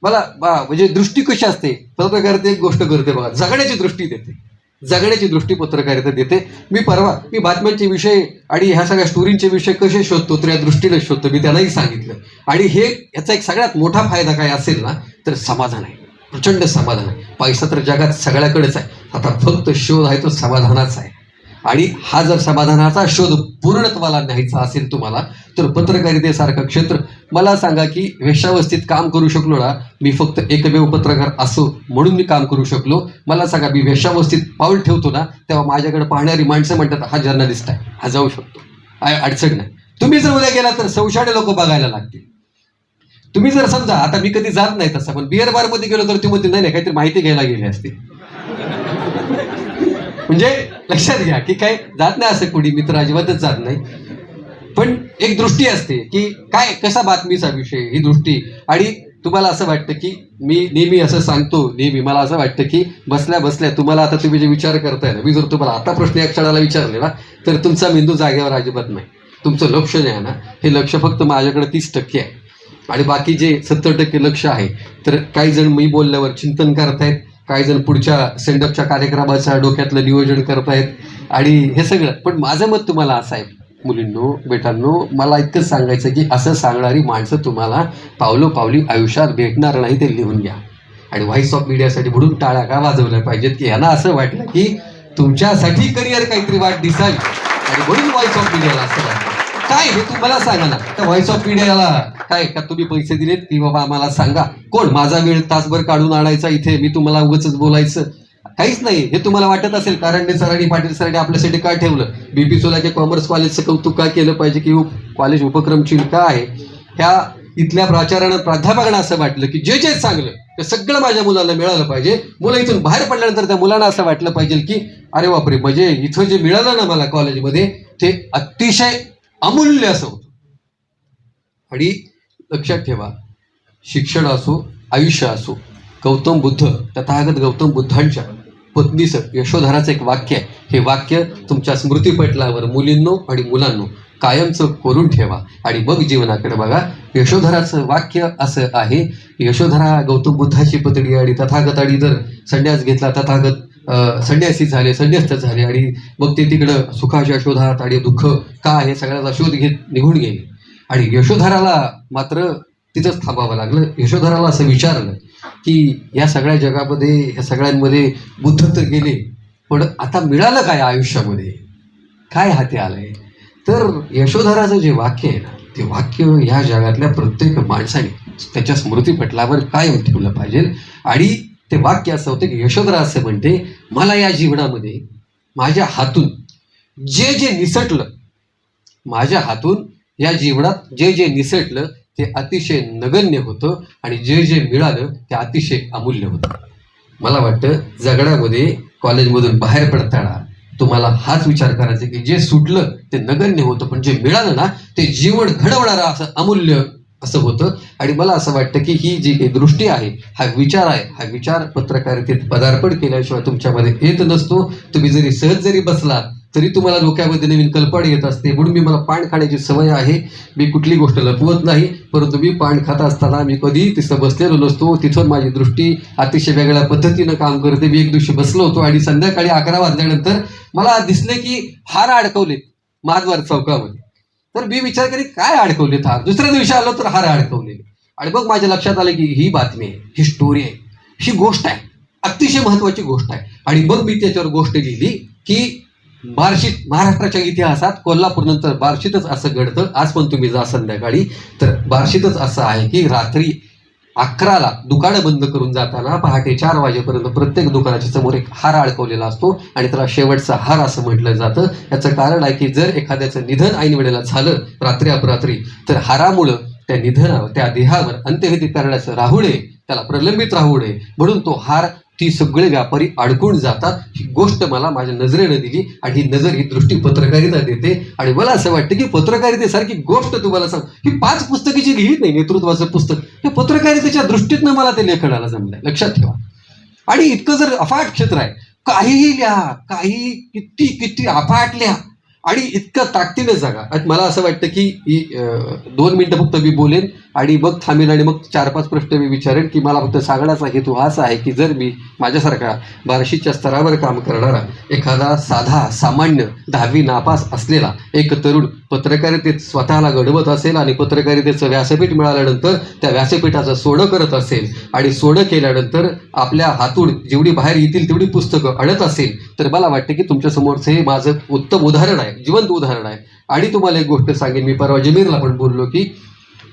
मला म्हणजे दृष्टी कशी असते पत्रकारिता एक गोष्ट करते बघा, जगण्याची दृष्टी देते. जगण्याची दृष्टी पत्रकारिता देते. मी बातम्यांचे विषय आणि ह्या सगळ्या स्टोरींचे विषय कसे शोधतो तर या दृष्टीने शोधतो. मी त्यांनाही सांगितलं. आणि याचा एक सगळ्यात मोठा फायदा काय असेल ना तर समाधान आहे, प्रचंड समाधान आहे. पैसा तर जगात सगळ्याकडेच आहे, आता फक्त शोध आहे तो समाधानाचा आहे. आणि हा जर समाधानाचा शोध पूर्णत्वाला न्यायचा असेल तुम्हाला तर पत्रकारितेसारखं क्षेत्र. मला सांगा की वेश्यावस्थेत काम करू शकलो ना, मी फक्त एकमेव पत्रकार असो म्हणून मी काम करू शकलो. मला सांगा मी वेश्यावस्थेत पाऊल ठेवतो ना तेव्हा माझ्याकडे पाहणारी माणसं म्हणतात हा जर्नलिस्ट आहे, हा जाऊ शकतो, अडचण नाही. तुम्ही जर उद्या गेला तर संशयाने लोक बघायला लागतील. तुम्ही जर समजा आता मी कधी जात नाही तसं, पण बिअर बार मध्ये गेलो तर ती म्हणते नाही काहीतरी माहिती घ्यायला गेली असते. म्हणजे लक्षात घ्या की काय जात नाही असं कुणी मित्र अजिबातच जात नाही. पण एक दृष्टी असते की काय कसा बातमीचा विषय ही दृष्टी. आणि तुम्हाला असं वाटतं की मी नेहमी असं सांगतो, नेहमी मला असं वाटतं की बसल्या बसल्या तुम्हाला आता तुम्ही जे विचार करताय ना, मी जर तुम्हाला आता प्रश्न या क्षणाला विचारले ना तर तुमचा मेंदू जागेवर अजिबात नाही. तुमचं लक्ष जे आहे ना, हे लक्ष फक्त माझ्याकडे 30% आहे आणि बाकी जे 70% लक्ष आहे. तर काही जण मी बोलल्यावर चिंतन करतायत, काही जण पुढच्या सेंडअपच्या कार्यक्रमाचं डोक्यातलं नियोजन करतायत आणि हे सगळं. पण माझं मत तुम्हाला असं आहे, मुलींनो, बेटांनो, मला इतकंच सांगायचं की असं सांगणारी माणसं तुम्हाला पावलोपावली आयुष्यात भेटणार नाही, ते लिहून घ्या. आणि व्हॉइस ऑफ मीडियासाठी म्हणून टाळ्या का वाजवल्या पाहिजेत की यांना असं वाटलं की तुमच्यासाठी करिअर काहीतरी वाट दिसाल आणि म्हणून व्हॉइस ऑफ मीडियाला असं वाटतं. काय हे तुम्हाला सांगा ना, त्या व्हॉइस ऑफ मीडियाला काय का तुम्ही पैसे दिलेत की बाबा आम्हाला सांगा, कोण माझा वेळ तासभर काढून आणायचा इथे, मी तुम्हाला उगाचच बोलायचं? काहीच नाही. हे तुम्हाला वाटत असेल कारंडे सरांनी, पाटील सरांनी आपल्यासाठी काय ठेवलं, बीपी सोलाच्या कॉमर्स कॉलेजचं कौतुक का केलं पाहिजे की कॉलेज उपक्रमशील का आहे. ह्या इथल्या प्राध्यापकांना असं वाटलं की जे जे चांगलं ते सगळं माझ्या मुलाला मिळालं पाहिजे. मुलं इथून बाहेर पडल्यानंतर त्या मुलांना असं वाटलं पाहिजे की अरे बापरे, म्हणजे इथं जे मिळालं ना मला कॉलेजमध्ये ते अतिशय अमूल्य असं होतं. आणि लक्षात ठेवा, शिक्षण असो, आयुष्य असो, गौतम बुद्ध, तथागत गौतम बुद्धांच्या पत्नीचं यशोधराचं एक वाक्य आहे. हे वाक्य तुमच्या स्मृतीपटलावर मुलींनो आणि मुलांनो कायमचं करून ठेवा आणि मग जीवनाकडे बघा. यशोधराचं वाक्य असं आहे, यशोधरा गौतम बुद्धाची पत्नी आणि तथागतांनी जर संन्यास घेतला, तथागत संन्यासी झाले, संन्यस्त झाले आणि मग ते तिकडं सुखाच्या शोधात आणि दुःख का आहे सगळ्याचा शोध घेत निघून गेले. आणि यशोधराला मात्र तिथंच थांबावं लागलं. यशोधराला असं विचारलं की या सगळ्या जगामध्ये, या सगळ्यांमध्ये बुद्ध तर गेले, पण आता मिळालं काय आयुष्यामध्ये, काय हाती आलंय? तर यशोधराचं जे वाक्य आहे ना, ते वाक्य ह्या जगातल्या प्रत्येक माणसाने त्याच्या स्मृतीपटलावर कायम ठेवलं पाहिजे. आणि ते वाक्य असं होतं की यशोधरा असं म्हणते, मला या जीवनामध्ये माझ्या हातून जे जे निसटलं, माझ्या हातून या जीवनात जे जे निसटलं ते अतिशय नगण्य होतं आणि जे जे मिळालं ते अतिशय अमूल्य होतं. मला वाटतं जगण्यामध्ये कॉलेजमधून बाहेर पडताना तुम्हाला हाच विचार करायचा की जे सुटलं ते नगण्य होतं, पण जे मिळालं ना ते जीवन घडवणारं असं अमूल्य असं होतं. आणि मला असं वाटतं की ही जी काही दृष्टी आहे, हा विचार आहे, हा विचार पत्रकारितेत पदार्पण केल्याशिवाय तुमच्यामध्ये येत नसतो. तुम्ही जरी सहज जरी बसला तरी तुम्हाला डोक्यामध्ये नवीन कल्पना येत असते. म्हणून मला पान खाण्याची सवय आहे, मी कुठली गोष्ट लपवत नाही. परंतु मी पान खात असताना मी कधीही तिथं बसलेलो नसतो, तिथून माझी दृष्टी अतिशय वेगळ्या पद्धतीनं काम करते. मी एक दिवशी बसलो होतो आणि संध्याकाळी 11 वाजल्यानंतर मला दिसले की हार अडकवलेत महाद्वार चौकामध्ये. तर मी विचार केले काय अडकवलेत हार. दुसऱ्या दिवशी आलो तर हार अडकवलेले. आणि मग माझ्या लक्षात आलं की ही बातमी आहे, ही स्टोरी आहे, ही गोष्ट आहे, अतिशय महत्वाची गोष्ट आहे. आणि मग मी त्याच्यावर गोष्ट लिहिली की बार्शीत, महाराष्ट्राच्या इतिहासात कोल्हापूर नंतर बार्शीतच असं घडतं. आज पण तुम्ही जा संध्याकाळी तर बार्शीतच असं आहे की रात्री 11ला दुकानं बंद करून जाताना पहाटे 4 वाजेपर्यंत प्रत्येक दुकानाच्या समोर एक हार अडकवलेला असतो आणि त्याला शेवटचा हार असं म्हटलं जातं. याचं कारण आहे की जर एखाद्याचं निधन ऐन वेळेला झालं रात्री अपरात्री, तर हारामुळं त्या निधनावर, त्या देहावर अंत्यविधी करण्याचं राहू नये, त्याला प्रलंबित राहू नये म्हणून तो हार ती सगळे व्यापारी अडकून जातात. ही गोष्ट मला माझ्या नजरेनं दिली आणि ही नजर, ही दृष्टी पत्रकारिता देते. आणि मला असं वाटतं की पत्रकारितेसारखी गोष्ट तुम्हाला सांग, ही 5 पुस्तकाची लिहिली नाही, नेतृत्वाचं पुस्तक, हे पत्रकारितेच्या दृष्टीतनं मला ते लेखनाला जमलंय. लक्षात ठेवा. आणि इतकं जर अफाट क्षेत्र आहे, काहीही लिहा, काही किती किती अफाट लिहा आणि इतकं ताकदीनं जगा. मला असं वाटतं की 2 मिनिटं फक्त मी बोलेन आणि मग थांबेन आणि मग 4-5 प्रश्न मी विचारेन की मला फक्त सांगण्याचा हेतू हाच आहे की जर मी माझ्यासारखा बार्शीच्या स्तरावर काम करणारा एखादा साधा सामान्य 10वी नापास असलेला एक तरुण पत्रकारितेत स्वतःला घडवत असेल आणि पत्रकारितेचं व्यासपीठ मिळाल्यानंतर त्या व्यासपीठाचं सोडं करत असेल आणि सोडं केल्यानंतर आपल्या हातून जेवढी बाहेर येतील तेवढी पुस्तकं आणत असेल, तर मला वाटतं की तुमच्यासमोरचं हे माझं उत्तम उदाहरण आहे, जिवंत उदाहरण आहे. आणि तुम्हाला एक गोष्ट सांगेन, मी परवा जमीरला पण बोललो की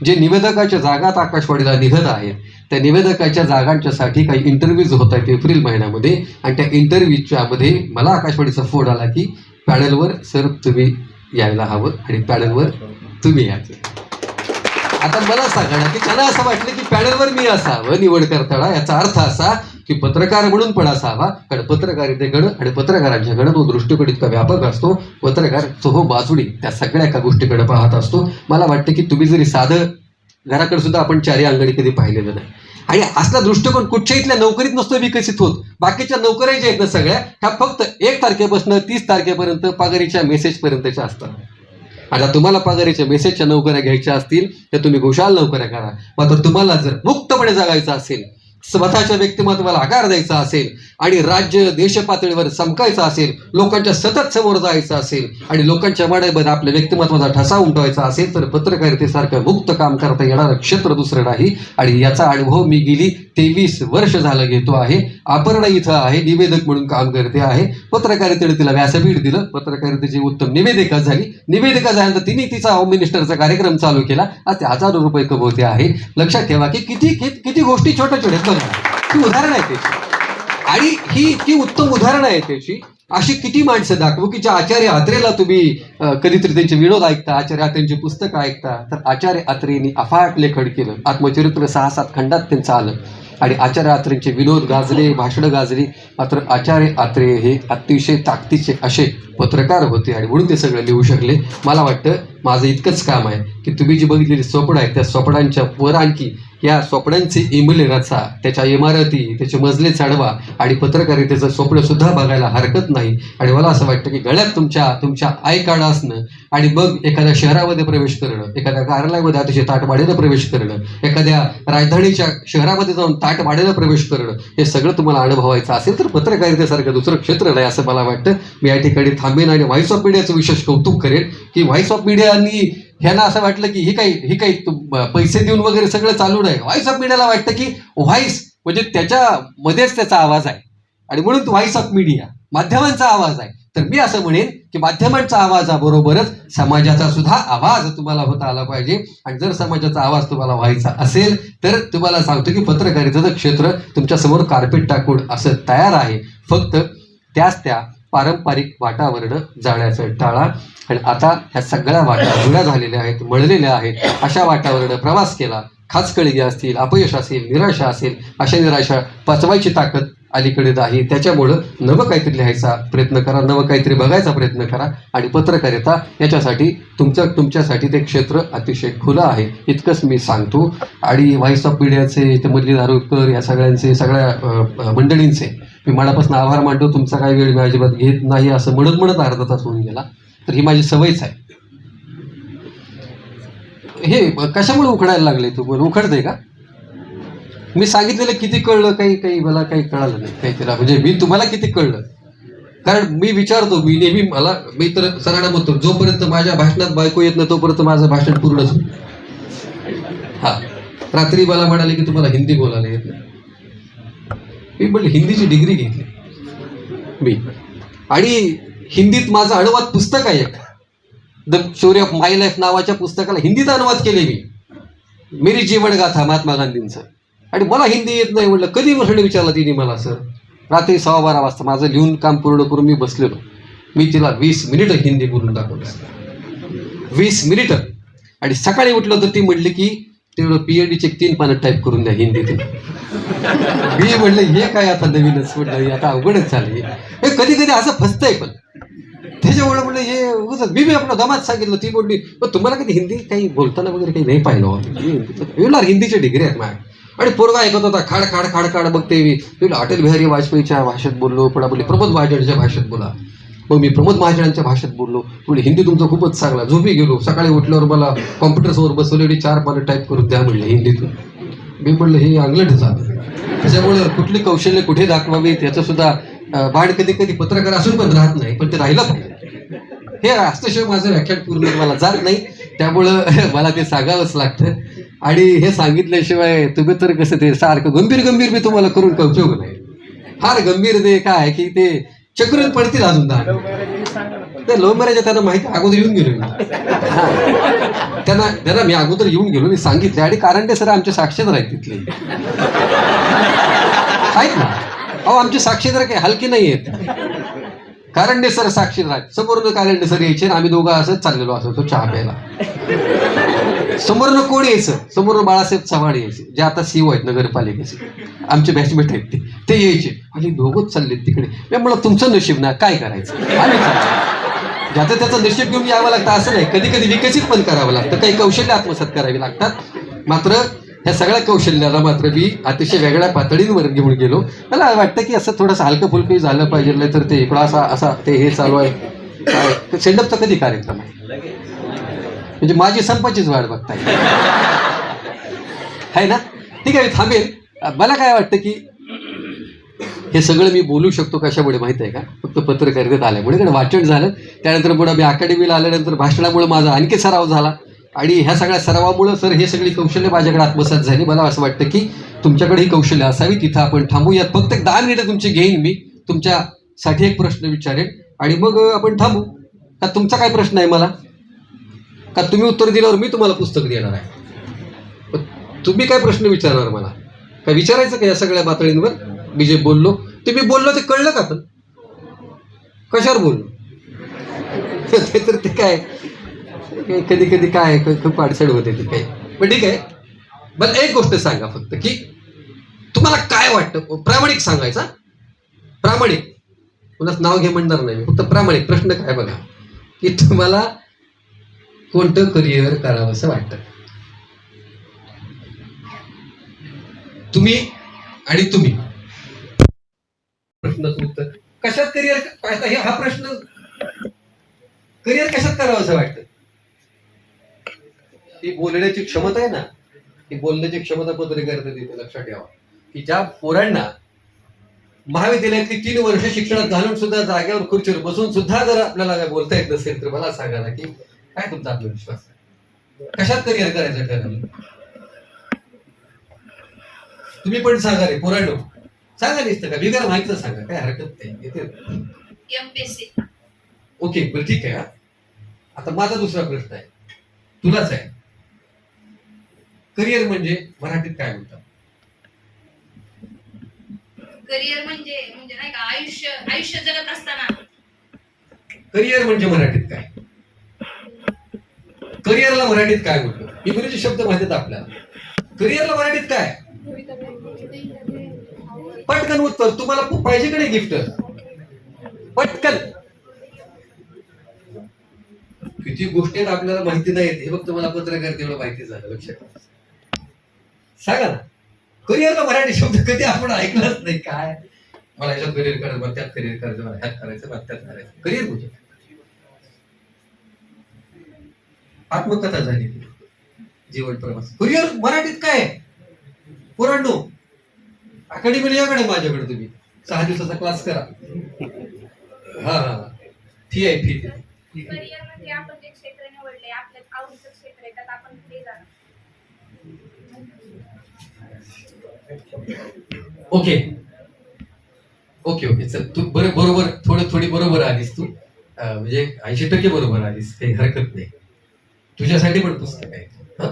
जे निवेदकाच्या जागा आकाशवाणीला निघत आहेत, त्या निवेदकाच्या जागांच्यासाठी काही इंटरव्ह्यूज होत आहेत एप्रिल महिन्यामध्ये. आणि त्या इंटरव्ह्यूच्यामध्ये मला आकाशवाणीचा फोन आला की पॅनलवर सर तुम्ही यायला हवं आणि पॅनलवर तुम्ही यायचं. आता मला सांगा ना की त्यांना असं वाटलं की पॅनलवर मी असावं निवड करताना, याचा अर्थ असा की पत्रकार म्हणून पण असावा, कारण पत्रकारितेकडं आणि पत्रकारांच्याकडं तो दृष्टिकोन इतका व्यापक असतो. पत्रकार चोहो बाजूने त्या सगळ्या एका गोष्टीकडे पाहत असतो. मला वाटतं की तुम्ही जरी साधं घराकडे सुद्धा आपण 4 अंगणी कधी पाहिलेलं नाही आणि असला दृष्टिकोन कुठच्या इथल्या नोकरीत नसतो विकसित होत. बाकीच्या नोकऱ्या ज्या आहेत ना सगळ्या, ह्या फक्त 1 तारखेपासून 30 तारखेपर्यंत पगारीच्या मेसेजपर्यंतच्या असतात. आता तुम्हाला पगारीच्या मेसेजच्या नोकऱ्या घ्यायच्या असतील तर तुम्ही खुशाल नोकऱ्या करा. मात्र तुम्हाला जर मुक्तपणे जगायचं असेल, स्वतःच्या व्यक्तिमत्वाला आकार द्यायचा असेल आणि राज्य देश पातळीवर चमकायचं असेल, लोकांच्या सतत समोर जायचं असेल आणि लोकांच्या मनामध्ये आपल्या व्यक्तिमत्वाचा ठसा उमटवायचा असेल तर पत्रकारितेसारखं मुक्त काम करता येणारं क्षेत्र दुसरं नाही. आणि याचा अनुभव मी गेली 23 वर्ष झालं घेतो आहे. अपर्णा इथं आहे, निवेदक म्हणून काम करते आहे. पत्रकारितेने तिला व्यासपीठ दिलं, पत्रकारितेची उत्तम निवेदिका झाली. निवेदिका झाल्यानंतर तिने तिचा होम मिनिस्टरचा कार्यक्रम चालू केला. आज ते हजारो रुपये कमवते आहे. लक्षात ठेवा की किती किती गोष्टी छोट्या छोट्या ही उदाहरण आहे त्याची. आणि ही इतकी उत्तम उदाहरण आहे त्याची. अशी किती माणसं दाखवू की ज्या आचार्य अत्रेला तुम्ही कधीतरी त्यांचे विनोद ऐकता, आचार्य अत्रेंची पुस्तकं ऐकता, तर आचार्य अत्रेंनी अफाट लेखन केलं. आत्मचरित्र 6-7 खंडात त्यांचं आलं आणि आचार्य अत्रेंचे विनोद गाजले, भाषणं गाजली. मात्र आचार्य अत्रे हे अतिशय ताकदीचे असे पत्रकार होते आणि म्हणून ते सगळं लिहू शकले. मला वाटतं माझं इतकंच काम आहे की तुम्ही जी बघितलेली स्वप्न आहेत त्या स्वप्नांच्या वर आणखी या स्वप्नांचे इमले रचा, त्याच्या इमारती, त्याचे मजले चढवा आणि पत्रकारितेचं स्वप्न सुद्धा बघायला हरकत नाही. आणि मला असं वाटतं की गळ्यात तुमच्या आय कार्ड असणं आणि मग एखाद्या शहरामध्ये प्रवेश करणं, एखाद्या कार्यालयामध्ये अतिशय ताटवाडीनं प्रवेश करणं, एखाद्या राजधानीच्या शहरामध्ये जाऊन ताटवाडीनं प्रवेश करणं, हे सगळं तुम्हाला अनुभवायचं असेल तर पत्रकारितेसारखं दुसरं क्षेत्र नाही असं मला वाटतं. मी या ठिकाणी थांबेन आणि व्हॉइस ऑफ मीडियाचं विशेष कौतुक करेन की व्हॉइस ऑफ मीडियानी ह्यांना असं वाटलं की ही काही पैसे देऊन वगैरे सगळं चालू नाही. व्हॉइस ऑफ मीडियाला वाटतं की व्हॉइस म्हणजे त्याच्यामध्येच त्याचा आवाज आहे आणि म्हणून व्हॉइस ऑफ मीडिया माध्यमांचा आवाज आहे. तर मी असं म्हणेन की माध्यमांच्या आवाजाबरोबरच समाजाचा सुद्धा आवाज तुम्हाला होता आला पाहिजे. आणि जर समाजाचा आवाज तुम्हाला व्हायचा असेल तर तुम्हाला सांगतो की पत्रकारितेचं क्षेत्र तुमच्यासमोर कार्पेट टाकून असं तयार आहे. फक्त त्या पारंपरिक वाटावरनं जाण्याचं टाळा. आणि आता ह्या सगळ्या वाटा जुळ्या झालेल्या आहेत, मळलेल्या आहेत. अशा वाटावरनं प्रवास केला, खाचकळगी असतील, अपयश असेल, निराशा असेल, अशा निराशा पचवायची ताकद अलीकडे नाही. त्याच्यामुळं नवं काहीतरी लिहायचा प्रयत्न करा, नवं काहीतरी बघायचा प्रयत्न करा. आणि पत्रकारिता याच्यासाठी तुमच्यासाठी ते क्षेत्र अतिशय खुलं आहे, इतकंच मी सांगतो. आणि व्हॉइस ऑफ मीडियाचे ते मधली दारुकर या सगळ्या मंडळींचे मी मनापासून आभार मानतो. तुमचा काही वेळ मी अजिबात घेत नाही असं म्हणत अर्धा तास होऊन गेला. तर ही माझी सवयच आहे. हे कशामुळे उखडायला लागले? तुम्हाला उखडते का? मी सांगितलेलं किती कळलं? काही मला काही कळालं नाही. काही त्याला म्हणजे मी तुम्हाला किती कळलं? कारण मी विचारतो, मी नेहमी मी तर सरांना म्हणतो जोपर्यंत माझ्या भाषणात बायको येत नाही तोपर्यंत माझं भाषण पूर्णच होईल. हा, रात्री मला म्हणाले की तुम्हाला हिंदी बोलायला येत नाही. मी म्हटलं हिंदीची डिग्री घेतली मी आणि हिंदीत माझं अनुवाद पुस्तक आहे, the story of my life नावाच्या पुस्तकाला हिंदीत अनुवाद केले मी, मेरी जीवनगाथा महात्मा गांधींचं. आणि मला हिंदी येत नाही. म्हटलं कधी प्रश्न विचारला तिने मला. सर रात्री 12:15 वाजता माझं लिहून काम पूर्ण करून मी बसलेलो. मी तिला 20 मिनिटं हिंदी बोलून दाखवलं, 20 मिनिटं. आणि सकाळी उठलं तर ती म्हटली की तेवढं PhDचे 3 पानं टाईप करून द्या हिंदीत. मी म्हटलं हे काय आता नवीनच, म्हटलं आता अवघडच झालं. हे कधी कधी असं फसतंय. पण त्याच्यामुळे म्हटलं हे मी आपलं दमात सांगितलं. ती म्हटली पण तुम्हाला कधी हिंदी काही बोलताना वगैरे काही नाही पाहिलं होतं? हिंदीचे डिग्री आहेत माझ्या. आणि पोरगा ऐकत होता खाड खाड खाड खाड. बघते मी अटल बिहारी वाजपेयीच्या भाषेत बोललो, पुन्हा बोलले प्रमोद महाजनच्या भाषेत बोला. मग मी प्रमोद महाजनांच्या भाषेत बोललो. म्हणजे हिंदी तुमचं खूपच चांगला. झोपी गेलो. सकाळी उठल्यावर मला कॉम्प्युटरसमोर बसवलेली 4 पानं टाईप करून द्या म्हणले हिंदीतून. मी म्हणलं हे अंगलट झालं. त्याच्यामुळं कुठली कौशल्य कुठे दाखवावी त्याचं सुद्धा भाड कधी कधी पत्रकार असून पण राहत नाही. पण ते राहिलं पाहिजे. हे असल्याशिवाय माझं व्याख्यान पूर्ण मला जात नाही. त्यामुळं मला ते सांगावंच लागतं. आणि हे सांगितल्याशिवाय तुम्ही तर कसं ते सारखं गंभीर मी तुम्हाला करून का उपयोग नाही. फार गंभीर ते काय की ते चक्रून पडतील अजून 10. ते लव्ह मॅरेज त्यांना माहिती अगोदर येऊन गेलो मी. त्यांना मी अगोदर येऊन गेलो, मी सांगितले. आणि कारण ते सर आमचे साक्षीदार आहेत तिथले, आहेत ना. अहो आमचे साक्षीदार काही हलकी नाही आहेत. कारंडे सर साक्षीदार आहेत. समोरनं कारंडे सर यायचे, आम्ही दोघं असंच चाललेलो असायचो चहा प्यायला. समोरनं कोण यायचं? समोरनं बाळासाहेब चव्हाण यायचे, जे आता CEO आहेत नगरपालिकेचे, आमचे बॅचमेट आहेत. ते यायचे आणि दोघंच चालले तिकडे. मी म्हणलं तुमचं नशीब ना, काय करायचं, आम्ही ज्याचं त्याचं नशीब घेऊन यावं लागतं असं नाही. कधी कधी विकसित पण करावं लागतं, काही कौशल्य आत्मसात करावी लागतात. मात्र ह्या सगळ्या कौशल्याला मात्र मी अतिशय वेगळ्या पातळींवर घेऊन गेलो. मला वाटतं की असं थोडंसं हलकं फुलकं झालं पाहिजे. नाही तर ते इकडं असा ते हे चालू आहे. सेंडअपचा कधी कार्यक्रम आहे? म्हणजे माझी संपाचीच वाट बघताय आहे ना. ठीक आहे, थांबेल. मला काय वाटतं की हे सगळं मी बोलू शकतो कशामुळे माहिती आहे का, फक्त पत्रकारितेत आल्यामुळे. कारण वाचन झालं, त्यानंतर पुढे मी अकॅडमीला आल्यानंतर भाषणामुळे माझा आणखी सराव झाला आणि ह्या सगळ्या सरावामुळं सर हे सगळी कौशल्य माझ्याकडे आत्मसात झाली. मला असं वाटतं की तुमच्याकडे ही कौशल्य असावी. तिथं आपण थांबूयात. फक्त एक 10 मिनिटं तुमची घेईन मी, तुमच्यासाठी एक प्रश्न विचारेन आणि मग आपण थांबू. का तुमचा काय प्रश्न आहे मला, का तुम्ही उत्तर दिल्यावर मी तुम्हाला पुस्तक देणार आहे? तुम्ही काय प्रश्न विचारणार मला, काय विचारायचं का या सगळ्या पातळींवर? मी जे बोललो ते मी बोललो ते कळलं का? पण कशावर बोललो ते तर ते काय कधी कधी काय खूप अडचण होते ते काय. पण ठीक आहे, मला एक गोष्ट सांगा फक्त की तुम्हाला काय वाटतं. प्रामाणिक सांगायचा, प्रामाणिक, कुणाच नाव घे म्हणणार नाही मी, फक्त प्रामाणिक. प्रश्न काय बघा की तुम्हाला कोणतं करिअर करावं असं वाटतं? तुम्ही आणि तुम्ही. प्रश्नाचं उत्तर कशात करिअर, हा प्रश्न करिअर कशात करावं असं वाटतं? ती बोलण्याची क्षमता आहे ना, ती बोलण्याची क्षमता पत्रकारिता देते. लक्षात ठेवा की ज्या पोरांना महाविद्यालयातली 3 वर्ष शिक्षणात घालून सुद्धा जागेवर खुर्चीवर बसून सुद्धा जर आपल्याला काय बोलता येत नसेल तर मला सांगा ना की काय तुमचा आत्मविश्वास आहे? कशात करिअर करायचं ठरवलं? तुम्ही पण सांगा रे पोरांनो, सांगा दिसतं का, बिगर माहितीचं सांगा, काय हरकत नाही. येते एमपीएससी. ओके, बरं ठीक आहे. आता माझा दुसरा प्रश्न आहे, तुलाच आहे. करिअर म्हणजे मराठीत काय म्हणतात? करिअर म्हणजे नाही का, आयुष्य जगत असताना. करिअर म्हणजे मराठीत काय? करिअरला मराठीत काय म्हणतो? इंग्रजी शब्द माहितीत आपल्याला. करिअरला मराठीत काय? पटकन उत्तर. तुम्हाला खूप पाहिजे का नाही गिफ्ट? पटकन. किती गोष्टी आहेत आपल्याला माहिती नाहीत, हे फक्त मला पत्रकार तेवढं माहिती झालं. लक्षात सांगा ना, करिअरला मराठी शब्द कधी आपण ऐकलाच नाही. काय मला याच्यात करिअर करायचं, मला त्यात करिअर करायचं, मला ह्यात करायचं, मला त्यात करायचं. करिअर म्हणजे आत्मकथा झाली, जीवन प्रवास. करिअर मराठीत काय? पोरांनो, अकॅडमीला याकडे माझ्याकडे तुम्ही 6 दिवसाचा क्लास करा. हा फी आहे, फी. करिअर म्हणजे आपण जे क्षेत्र निवडले, आपल्या आवडीचं क्षेत्र आहे, त्यात आपण पुढे जाणं. ओके ओके ओके, चल तू बरोबर थोडी बरोबर आलीस तू. म्हणजे 80% बरोबर आलीस, काही हरकत नाही. तुझ्यासाठी पण पुस्तक आहे. हा,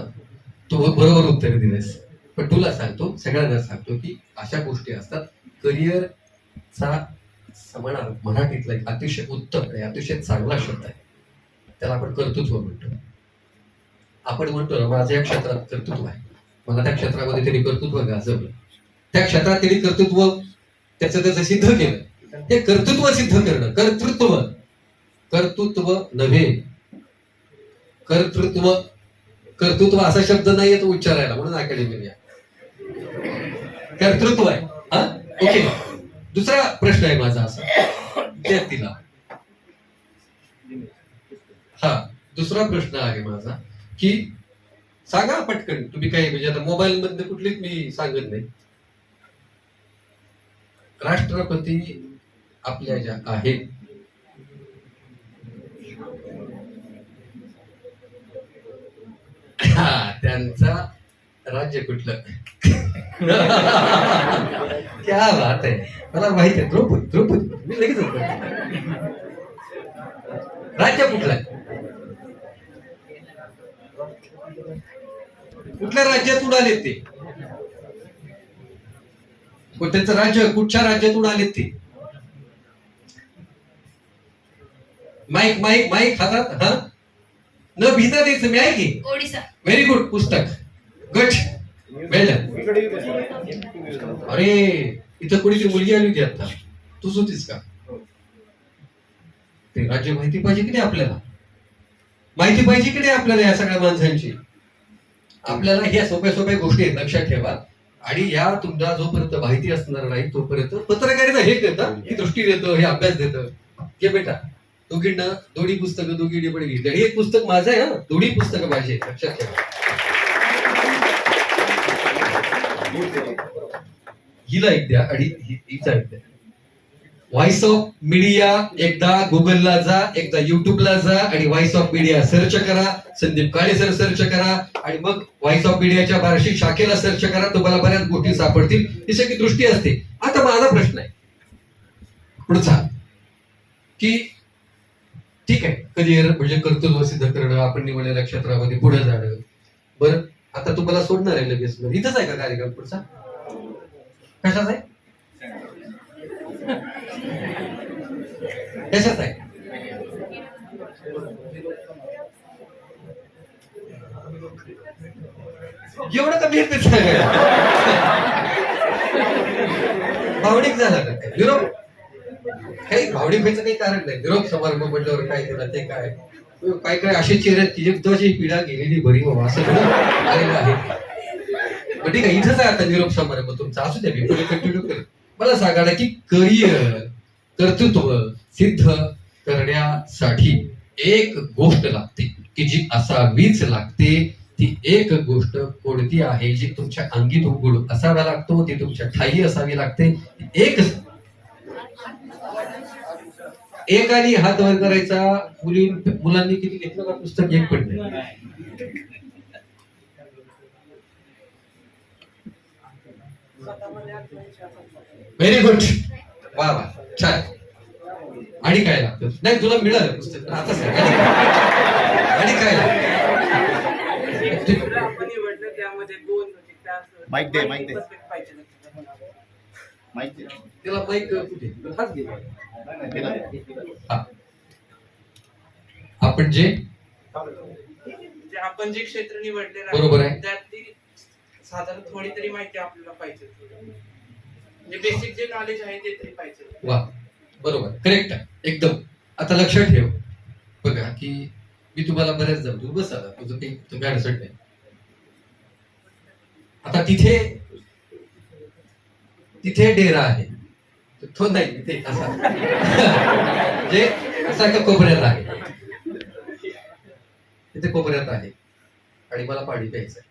तू बरोबर उत्तर दिलंस. पण तुला सांगतो, सगळ्यांना सांगतो की अशा गोष्टी असतात. करिअरचा समानार्थ मराठीतला एक अतिशय उत्तम आणि अतिशय चांगला शब्द आहे, त्याला आपण कर्तृत्व म्हणतो. आपण म्हणतो ना, माझ्या क्षेत्रात कर्तृत्व आहे, मला त्या क्षेत्रामध्ये त्यांनी कर्तृत्व गाजवलं, त्या क्षेत्रात त्यांनी कर्तृत्व त्याचं सिद्ध केलं. हे कर्तृत्व सिद्ध करणं, कर्तृत्व नव्हे, कर्तृत्व असा शब्द नाहीये तो उच्चारायला, म्हणून अकॅडमीला कर्तृत्व आहे. हा, ओके. दुसरा प्रश्न आहे माझा असा विद्यार्थीला. हा, दुसरा प्रश्न आहे माझा की सांगा पटकन तुम्ही काही, म्हणजे आता मोबाईल मधले कुठलीच मी सांगत नाही. राष्ट्रपती आपल्या ज्या आहेत त्यांचा राज्य कुठलं? क्या बात आहे, मला माहिती आहे. द्रौपदी मी लगेच राज्य कुठलं आहे? कुठल्या राज्यातून आलेत ते? त्यांचं राज्य कुठच्या राज्यातून आलेत ते? माईक हातात. हा, न भिता द्यायचं मी आहे की. ओडिसा. Very good. पुस्तक गट वेळेला. अरे इथं कोणी ती मुलगी आली होती आता, तूच होतीस का? ते राज्य माहिती पाहिजे की नाही आपल्याला, माहिती पाहिजे की नाही आपल्याला या सगळ्या माणसांची. आपल्याला ह्या सोप्या गोष्टी आहेत, लक्षात ठेवा. आणि या तुमचा जोपर्यंत माहिती असणार नाही तोपर्यंत पत्रकारिता हे करतं, ही दृष्टी देतं, हे अभ्यास देतं. घे बेटा, दोघींना दोन्ही पुस्तकं दोघींनी पण घेतली आणि एक पुस्तक माझं आहे हा, दोन्ही पुस्तकं माझी आहेत, लक्षात ठेवा. हिला एक द्या आणि हिचा एक द्या. व्हॉइस ऑफ मीडिया, एकदा गुगलला जा, एकदा युट्यूबला जा आणि व्हॉइस ऑफ मीडिया सर्च करा, संदीप काळे सर सर्च करा आणि मग व्हॉइस ऑफ मीडियाच्या बार्शी शाखेला सर्च करा, तुम्हाला बऱ्याच गोष्टी सापडतील. ही सगळी दृष्टी असते. आता माझा प्रश्न आहे पुढचा, की ठीक आहे करिअर म्हणजे कर्तृत्व सिद्ध करणं, आपण निवडलेल्या क्षेत्रामध्ये पुढे जाणं, बरं आता तुम्हाला सोडणार आहे लगेच, इथंच आहे का कार्यक्रम पुढचा, कशाच आहे, कशाच आहे, एवढं कमी येत भावनिक झाला का काय? निरोप काही भावनिक व्हायचं काही कारण नाही. निरोप समारंभ म्हटल्यावर काय केलं ते काय काय काय असे चेहरे आहेत की जे तुझी पिढा गेलेली बरी बाबा असं आलेलं आहे. पण ठीक आहे, इथंच आहे आता निरोप समारंभ तुमचा, असू द्या मी पुढे कंटिन्यू करेन. मला सांगा ना की करिअर कर्तृत्व सिद्ध करण्यासाठी एक गोष्ट लागते की जी असावीच लागते. ती एक गोष्ट कोणती आहे जी तुमच्या अंगी गुण असावा लागतो, ती तुमच्या ठाई असावी लागते. एक आणि हात वर करायचा. मुलांनी किती घेतलं का पुस्तक? एक पण नाही. व्हेरी गुड, वा वा छान. आणि काय लागतं? नाही तुला मिळालं पुस्तक आता सांग. आणि काय माईक दे, माईक दे, माईक दे. त्याला माईक कुठे? हाच घे. आपण जे आपण जे क्षेत्र निवडले बरोबर आहे, त्यातली साधारण थोडी तरी माहिती आपल्याला पाहिजे. म्हणजे बेसिक जे नॉलेज आहे ते तरी पाहिजे. वा बरोबर, करेक्ट आहे एकदम. आता लक्षात ठेव बघा की मी तुम्हाला बऱ्याच जाऊ तू बस आला, तुझं काही तुम्ही अडचण नाही. आता तिथे डेरा आहे तो नाही, तिथे असा जे असा का कोपऱ्यात आहे, तिथे कोपऱ्यात आहे आणि मला पाणी प्यायचं आहे.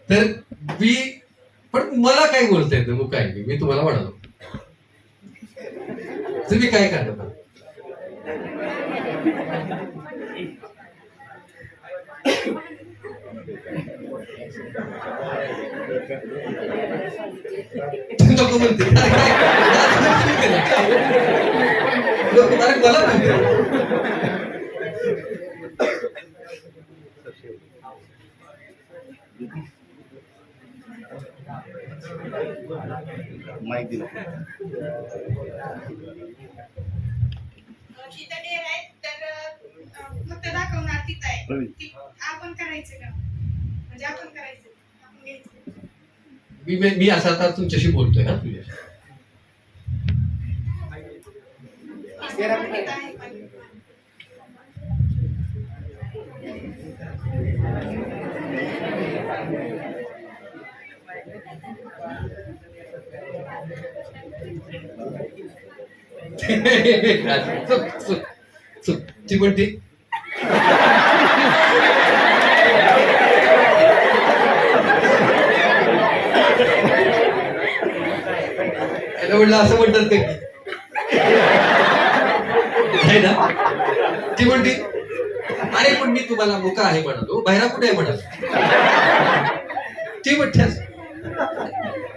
तर मी पण मला काय बोलता येतं मग काय मी तुम्हाला म्हणालो तुम्ही काय करणार? नको म्हणते मला माईक दिला. तिथं डेर आहे तर फक्त दाखवणार तिथं आहे. प्रवीण. आपण करायचं का? म्हणजे आपण करायचं, आपण घ्यायचं. मी असा आता तुमच्याशी बोलतोय ना तुझ्याशी. तिथं आहे पण. ती म्हणते म्हटलं असं म्हणतात ते ना. ती म्हणते अरे पण मी तुम्हाला मुका आहे म्हणालो, बाहेर कुठे आहे म्हणाल. ती म्हणते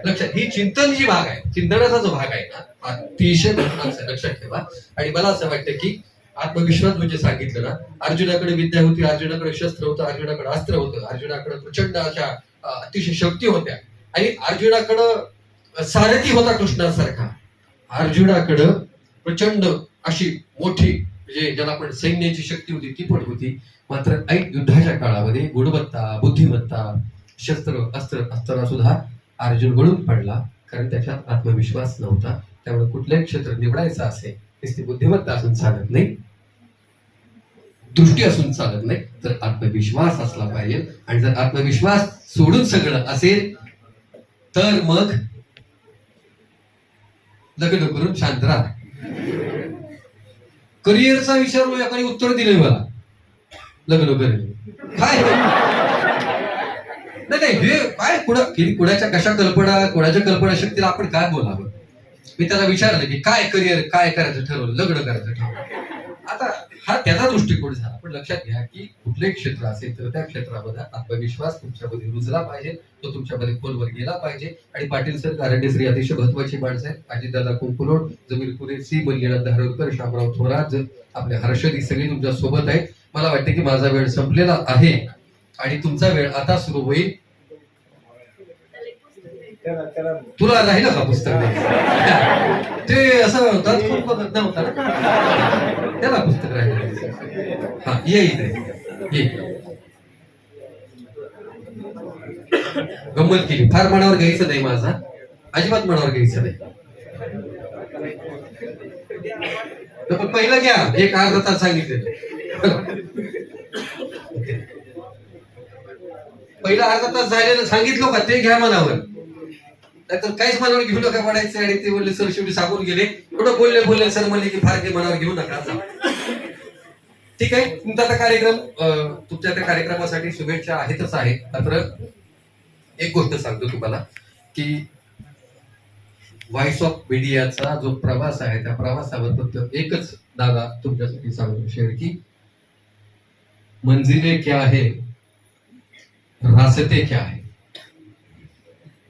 लक्षात, ही चिंतन जी भाग आहे, चिंतनाचा जो भाग आहे ना अतिशय महत्वाचा, लक्षात ठेवा. आणि मला असं वाटतं की आत्मविश्वास म्हणजे सांगितलं ना, अर्जुनाकडे विद्या होती, अर्जुनाकडे शस्त्र होतं, अर्जुनाकडे अस्त्र होतं, अर्जुनाकडे प्रचंड अशा अतिशय शक्ती होत्या आणि अर्जुनाकडं सारथी होता कृष्णासारखा. अर्जुनाकडं प्रचंड अशी मोठी म्हणजे ज्याला आपण सैन्याची शक्ती होती ती पण होती. मात्र ऐक युद्धाच्या काळामध्ये गुणवत्ता, बुद्धिमत्ता, शस्त्र अस्त्राला सुद्धा अर्जुन गळून पडला, कारण त्याच्यात आत्मविश्वास नव्हता. त्यामुळे कुठलंही क्षेत्र निवडायचं असेल ती बुद्धिमत्ता असून चालत नाही, दृष्टी असून चालत नाही, तर आत्मविश्वास असला पाहिजे. आणि जर आत्मविश्वास सोडून सगळं असेल तर मग लग्न करून शांत राहा. करिअरचा विचारून एकाने उत्तर दिलंय मला, लग्न करेल काय. नाही हे काय कुणाच्या कशा कल्पना, कुणाच्या कल्पना शक्तीला आपण काय बोलावं. मी त्याला विचारलं की काय करिअर, काय करायचं ठरवलं, लग्न करायचं ठरवलं. आता हा त्याचा दृष्टिकोन झाला. पण लक्षात घ्या की कुठलंही क्षेत्र असेल तर त्या क्षेत्रामध्ये आत्मविश्वास तुमच्यामध्ये रुजला पाहिजे, तो तुमच्यामध्ये खोलवर गेला पाहिजे. आणि पाटील सर कारंडेश्री अतिशय महत्वाची माणसं आहेत. अजितदादा कुंकुलोड, जमीर कुरेशी, मल्लीनाथ धारोरकर, शामराव थोरात, आपले हर्षद, ही सगळी तुमच्या सोबत आहेत. मला वाटतं की माझा वेळ संपलेला आहे आणि तुमचा वेळ आता सुरू होईल. तुला राहिलं का पुस्तक? ते असं होतात खूप बघत नव्हता ना, त्याला पुस्तक राहिलं. हा ये इथे ये. गंमत केली, फार मनावर घ्यायचं नाही, माझा अजिबात मनावर घ्यायचं नाही. पण पहिलं घ्या, एक अर्धा तास सांगितलेलं. पहिला अर्धा तास झालेलं सांगितलं का, ते घ्या मनावर. नाहीतर काहीच मनावर घेऊ नका पडायचं. आणि ते बोलले सर शेवटी सांगून गेले, एवढं बोलले सर म्हणले की फार काही मनावर घेऊ नका. ठीक आहे, तुमचा आता कार्यक्रम, तुमच्या त्या कार्यक्रमासाठी शुभेच्छा आहेतच आहे. मात्र एक गोष्ट सांगतो तुम्हाला की व्हॉइस ऑफ मीडियाचा जो प्रवास आहे, त्या प्रवासावर फक्त एकच दादा तुमच्यासाठी सांगतो शेअर की मंजिले क्या है, रास्ते क्या है.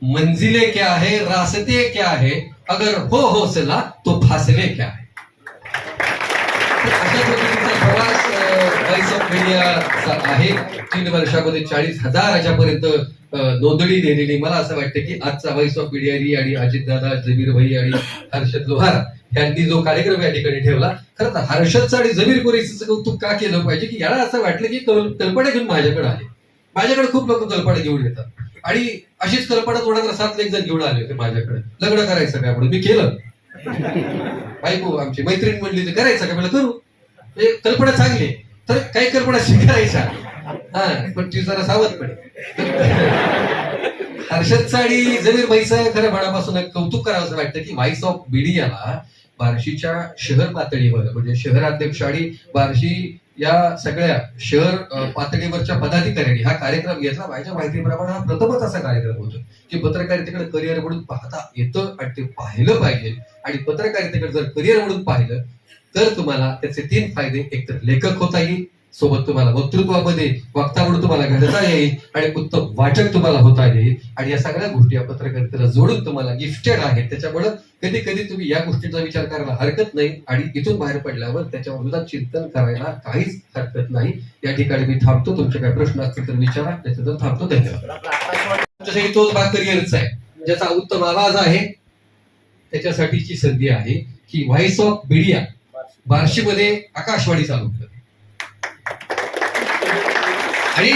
मंजिले क्या है, रास्ते क्या है, अगर हो हौसला तो फासले क्या है. अशा पद्धतीचा प्रवास व्हॉइस ऑफ मीडियाचा आहे. 3 वर्षामध्ये 40,000 पर्यंत नोंदणी दिलेली. मला असं वाटतं की आजचा व्हॉइस ऑफ मीडिया आणि अजितदादा, जमीर भाई आणि हर्षद लोहार यांनी जो कार्यक्रम या ठिकाणी ठेवला, खरं तर हर्षदचं आणि जमीर कुरेशीचं कौतुक का केलं पाहिजे की याला असं वाटलं की कल्पना घेऊन माझ्याकडे आले. माझ्याकडे खूप लोक कल्पना घेऊन येतात आणि अशीच कल्पना 2,007 एक जण घेऊन आले होते माझ्याकडे, लग्न करायचं काय म्हणून. मी केलं. बायको आमची मैत्रीण म्हणली ते करायचं का, मला करू. कल्पना चांगली, तर काही कल्पना स्वीकारायच्या, हा पण ती जरा सावधपणे. हर्षदचं आणि जमीर भाईचं खरं मनापासून कौतुक करावं वाटतं की व्हॉइस ऑफ मीडियाला बार्शीच्या शहर पातळीवर, म्हणजे शहराध्यक्ष आणि बार्शी या सगळ्या शहर पातळीवरच्या पदाधिकाऱ्यांनी हा कार्यक्रम घेतला. माझ्या माहितीप्रमाणे हा प्रथमच असा कार्यक्रम होतो की पत्रकारितेकडे करिअर म्हणून पाहता येतं आणि ते पाहिलं पाहिजे. आणि पत्रकारितेकडे जर करिअर म्हणून पाहिलं तर तुम्हाला त्याचे 3 फायदे. एक तर लेखक होता येईल, सोबत तुम्हाला वक्तृत्वामध्ये वक्ता म्हणून तुम्हाला घडता येईल आणि उत्तम वाचक तुम्हाला होता येईल. आणि या सगळ्या गोष्टी या पत्रकारितेला जोडून तुम्हाला गिफ्टेड आहेत. त्याच्यामुळे कधी कधी तुम्ही या गोष्टींचा विचार करायला हरकत नाही आणि इथून बाहेर पडल्यावर त्याच्यावर सुद्धा चिंतन करायला काहीच हरकत नाही. या ठिकाणी मी थांबतो. तुमचे काही प्रश्न असतील तर विचारा, त्याच्यानंतर थांबतो. धन्यवाद. तुमच्यासाठी तोच भाग करिअरचा आहे, ज्याचा उत्तम आवाज आहे. त्याच्यासाठीची संधी आहे की व्हॉइस ऑफ मीडिया बार्शीमध्ये आकाशवाणी चालू केलं आणि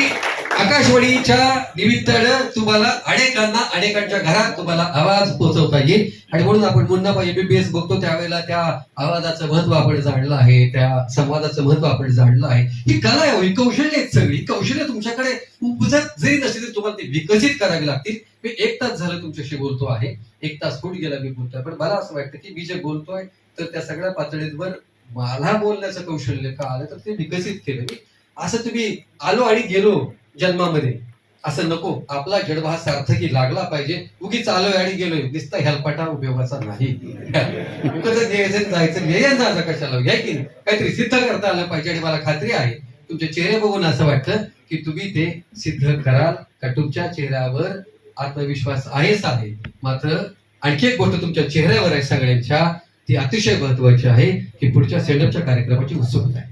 आकाशवाणीच्या निमित्तानं तुम्हाला अनेकांच्या घरात तुम्हाला आवाज पोहोचवता येईल. आणि म्हणून आपण मुन्नाबा MBBS बघतो त्यावेळेला त्या आवाजाचं महत्व आपण जाणलं आहे, त्या संवादाचं महत्व आपण जाणलं आहे. ही कला आहे, ही कौशल्य आहेत सगळी. कौशल्य तुमच्याकडे उपजत जरी नसली तरी तुम्हाला ती विकसित करावी लागतील. मी 1 तास झालं तुमच्याशी बोलतो आहे, 1 तास होऊन गेला मी बोलतोय, पण मला असं वाटतं की मी जे बोलतोय तर त्या सगळ्या पातळीवर मला बोलण्याचं कौशल्य का आलं तर ते विकसित केलं मी. असं तुम्ही आलो आणि गेलो जन्मामध्ये असं नको. आपला जन्म हा सार्थकी लागला पाहिजे. उगीच आलोय आणि गेलोय नुसता हेलपाटा उपयोगाचा नाही. द्यायचं जायचं यायचं कशाला घ्या की काहीतरी सिद्ध करता आलं पाहिजे. आणि मला खात्री आहे तुमचे चेहरे बघून असं वाटतं की तुम्ही ते सिद्ध कराल का. तुमच्या चेहऱ्यावर आत्मविश्वास आहेच आहे. मात्र आणखी एक गोष्ट तुमच्या चेहऱ्यावर आहे सगळ्यांच्या, ती अतिशय महत्वाची आहे की पुढच्या सेटअपच्या कार्यक्रमाची उत्सुकता आहे.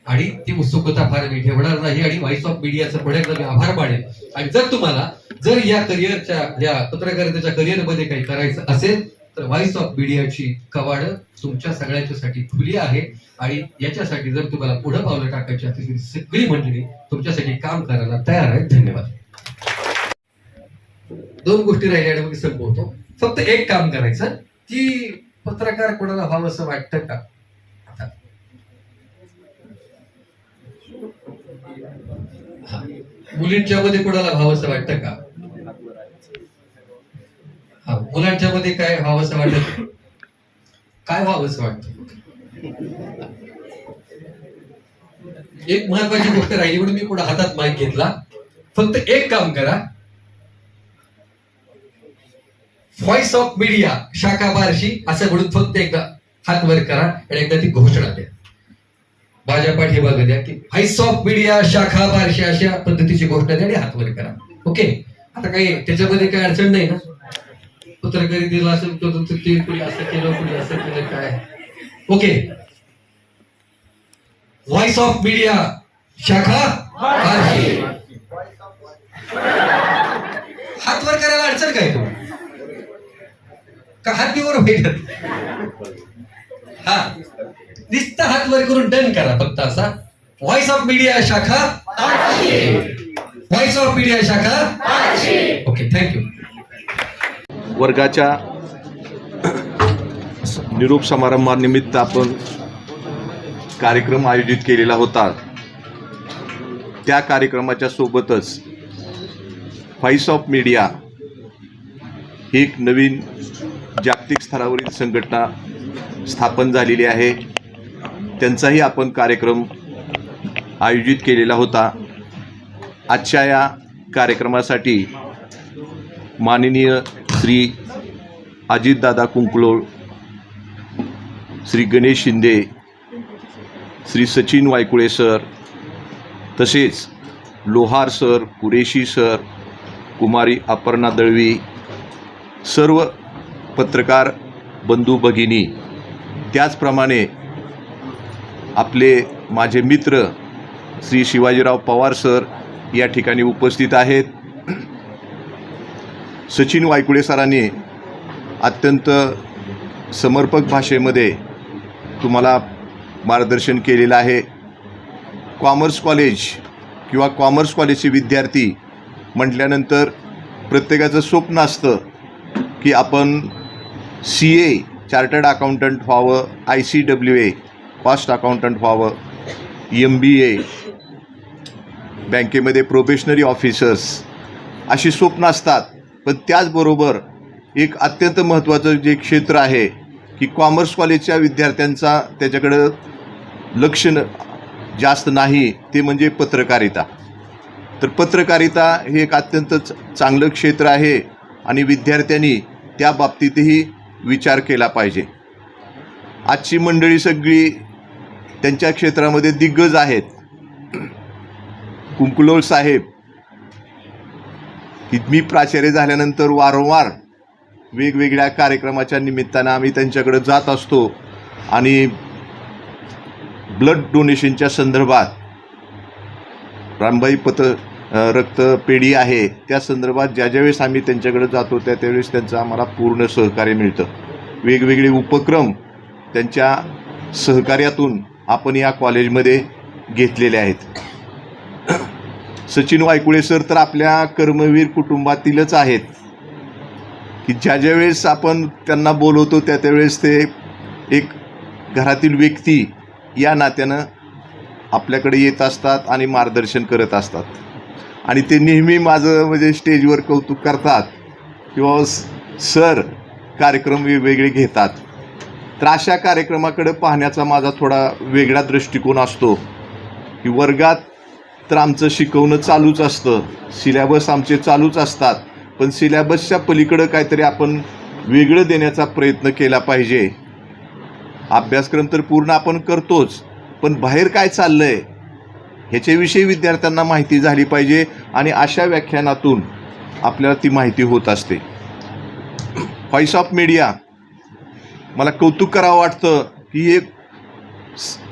आणि ती उत्सुकता फार मी ठेवणार नाही. आणि व्हॉइस ऑफ मीडियाचं पुढे मी आभार मानेल. आणि जर या करिअरच्या, या पत्रकारितेच्या करिअरमध्ये काही करायचं असेल तर व्हॉइस ऑफ मीडियाची कवाड तुमच्या सगळ्यांच्यासाठी खुली आहे. आणि याच्यासाठी जर तुम्हाला पुढे पावलं टाकायची असेल सगळी मंडळी तुमच्यासाठी काम करायला तयार आहे. धन्यवाद. 2 गोष्टी राहिल्या आणि मग संपवतो. फक्त एक काम करायचं की पत्रकार कोणाला व्हावं असं वाटतं का. मुलींच्या मध्ये कोणाला व्हावं असं वाटतं का. हा, मुलांच्या मध्ये काय व्हावं असं वाटत, काय व्हावं असं वाटतं. एक महत्वाची गोष्ट राहिली म्हणून मी पुढे हातात माईक घेतला. फक्त एक काम करा, व्हॉइस ऑफ मीडिया शाखा बार्शी असं म्हणून फक्त एकदा हात वर करा आणि एकदा ती घोषणा द्या. माझ्या पाठीमागे द्या की व्हॉइस ऑफ मीडिया शाखा बार्शी अशा पद्धतीची घोषणा द्या आणि हात वर करा. ओके. आता काही त्याच्यामध्ये काही अडचण नाही ना? पत्रकारितेला असेल तर ते कुणी असं केलं कुणी असं केलं काय. ओके. व्हॉइस ऑफ मीडिया शाखा बार्शी. हात वर करायला अडचण काय तुम्ही का हात बिवर भेटत? हा दिसता हात वर करून डन करा फक्त असा. व्हॉइस ऑफ मीडिया शाखा, व्हॉइस ऑफ मीडिया शाखा. Okay, thank you. वर्गाच्या निरोप समारंभानिमित्त आपण कार्यक्रम आयोजित केलेला होता. त्या कार्यक्रमाच्या सोबतच व्हॉइस ऑफ मीडिया ही एक नवीन जागतिक स्तरावरील संघटना स्थापन झालेली आहे. त्यांचाही आपण कार्यक्रम आयोजित केलेला होता. आजच्या या कार्यक्रमासाठी माननीय श्री अजितदादा कुंकलोळ, श्री गणेश शिंदे, श्री सचिन वायकुळे सर, तसेच लोहार सर, कुरेशी सर, कुमारी अपर्णा दळवी, सर्व पत्रकार बंधू भगिनी, त्याचप्रमाणे आपले माझे मित्र श्री शिवाजीराव पवार सर या ठिकाणी उपस्थित आहेत. सचिन वायकुळे सरांनी अत्यंत समर्पक भाषेमध्ये तुम्हाला मार्गदर्शन केलेलं आहे. कॉमर्स कॉलेज किंवा कॉमर्स कॉलेजचे विद्यार्थी म्हटल्यानंतर प्रत्येकाचं स्वप्न असतं की आपण CA चार्टर्ड अकाउंटंट व्हावं, ICWA कॉस्ट अकाउंटंट व्हावं, MBA बँकेमध्ये प्रोबेशनरी ऑफिसर्स अशी स्वप्न असतात. पण त्याचबरोबर एक अत्यंत महत्त्वाचं जे क्षेत्र आहे की कॉमर्स कॉलेजच्या विद्यार्थ्यांचा त्याच्याकडं लक्ष जास्त नाही, ते म्हणजे पत्रकारिता. तर पत्रकारिता हे एक अत्यंत चांगलं क्षेत्र आहे आणि विद्यार्थ्यांनी त्या बाबतीतही विचार केला पाहिजे. आजची मंडळी सगळी त्यांच्या क्षेत्रामध्ये दिग्गज आहेत. कुंकलोळ साहेब की मी प्राचार्य झाल्यानंतर वारंवार वेगवेगळ्या कार्यक्रमाच्या निमित्तानं आम्ही त्यांच्याकडे जात असतो आणि ब्लड डोनेशनच्या संदर्भात रामबाई रक्तपेढी आहे त्या संदर्भात ज्यावेळेस आम्ही त्यांच्याकडे जातो त्यावेळेस त्यांचं आम्हाला पूर्ण सहकार्य मिळतं. वेगवेगळे उपक्रम त्यांच्या सहकार्यातून आपण या कॉलेजमध्ये घेतलेले आहेत. सचिन वायकुळे सर तर आपल्या कर्मवीर कुटुंबातीलच आहेत की ज्यावेळेस आपण त्यांना बोलवतो त्यावेळेस ते एक घरातील व्यक्ती या नात्यानं आपल्याकडे येत असतात आणि मार्गदर्शन करत असतात. आणि ते नेहमी माझं म्हणजे स्टेजवर कौतुक करतात किंवा सर कार्यक्रम वेगवेगळे घेतात. तर अशा कार्यक्रमाकडे पाहण्याचा माझा थोडा वेगळा दृष्टिकोन असतो की वर्गात तर आमचं शिकवणं चालूच असतं, सिलॅबस आमचे चालूच असतात, पण सिलॅबसच्या पलीकडं काहीतरी आपण वेगळं देण्याचा प्रयत्न केला पाहिजे. अभ्यासक्रम तर पूर्ण आपण करतोच, पण बाहेर काय चाललं आहे ह्याच्याविषयी विद्यार्थ्यांना माहिती झाली पाहिजे आणि अशा व्याख्यानातून आपल्याला ती माहिती होत असते. व्हॉइस ऑफ मीडिया मला कौतुक करावं वाटतं की ही एक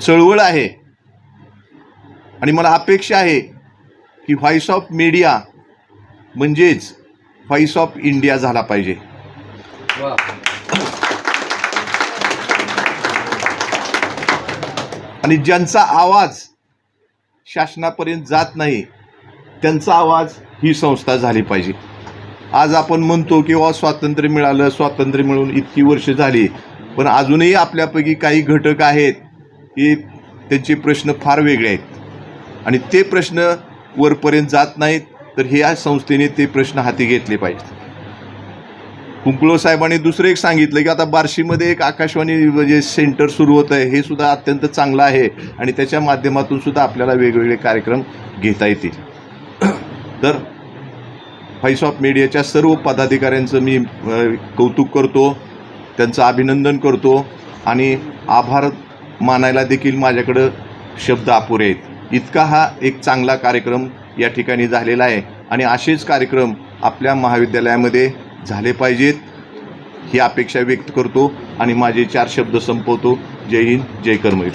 चळवळ आहे आणि मला अपेक्षा आहे की व्हॉइस ऑफ मीडिया म्हणजेच व्हॉइस ऑफ इंडिया झाला पाहिजे. आणि ज्यांचा आवाज शासनापर्यंत जात नाही त्यांचा आवाज ही संस्था झाली पाहिजे. आज आपण म्हणतो की स्वातंत्र्य मिळालं, स्वातंत्र्य मिळून इतकी वर्ष झाली, पण अजूनही आपल्यापैकी काही घटक आहेत की त्यांचे प्रश्न फार वेगळे आहेत आणि ते प्रश्न वरपर्यंत जात नाहीत. तर ह्या संस्थेने ते प्रश्न हाती घेतले पाहिजेत. कुंकलो साहेबांनी दुसरं एक सांगितलं की आता बार्शीमध्ये एक आकाशवाणी म्हणजे सेंटर सुरू होतं आहे, हे सुद्धा अत्यंत चांगलं आहे आणि त्याच्या माध्यमातून सुद्धा आपल्याला वेगवेगळे कार्यक्रम घेता येतील. तर व्हॉइस ऑफ मीडियाच्या सर्व पदाधिकाऱ्यांचं मी कौतुक करतो, त्यांचं अभिनंदन करतो आणि आभार मानायला देखील माझ्याकडं शब्द अपुरे आहेत. इतका हा एक चांगला कार्यक्रम या ठिकाणी झालेला आहे आणि असेच कार्यक्रम आपल्या महाविद्यालयामध्ये झाले पाहिजेत ही अपेक्षा व्यक्त करतो आणि माझे 4 शब्द संपवतो. जय हिंद, जय कर्मवीर.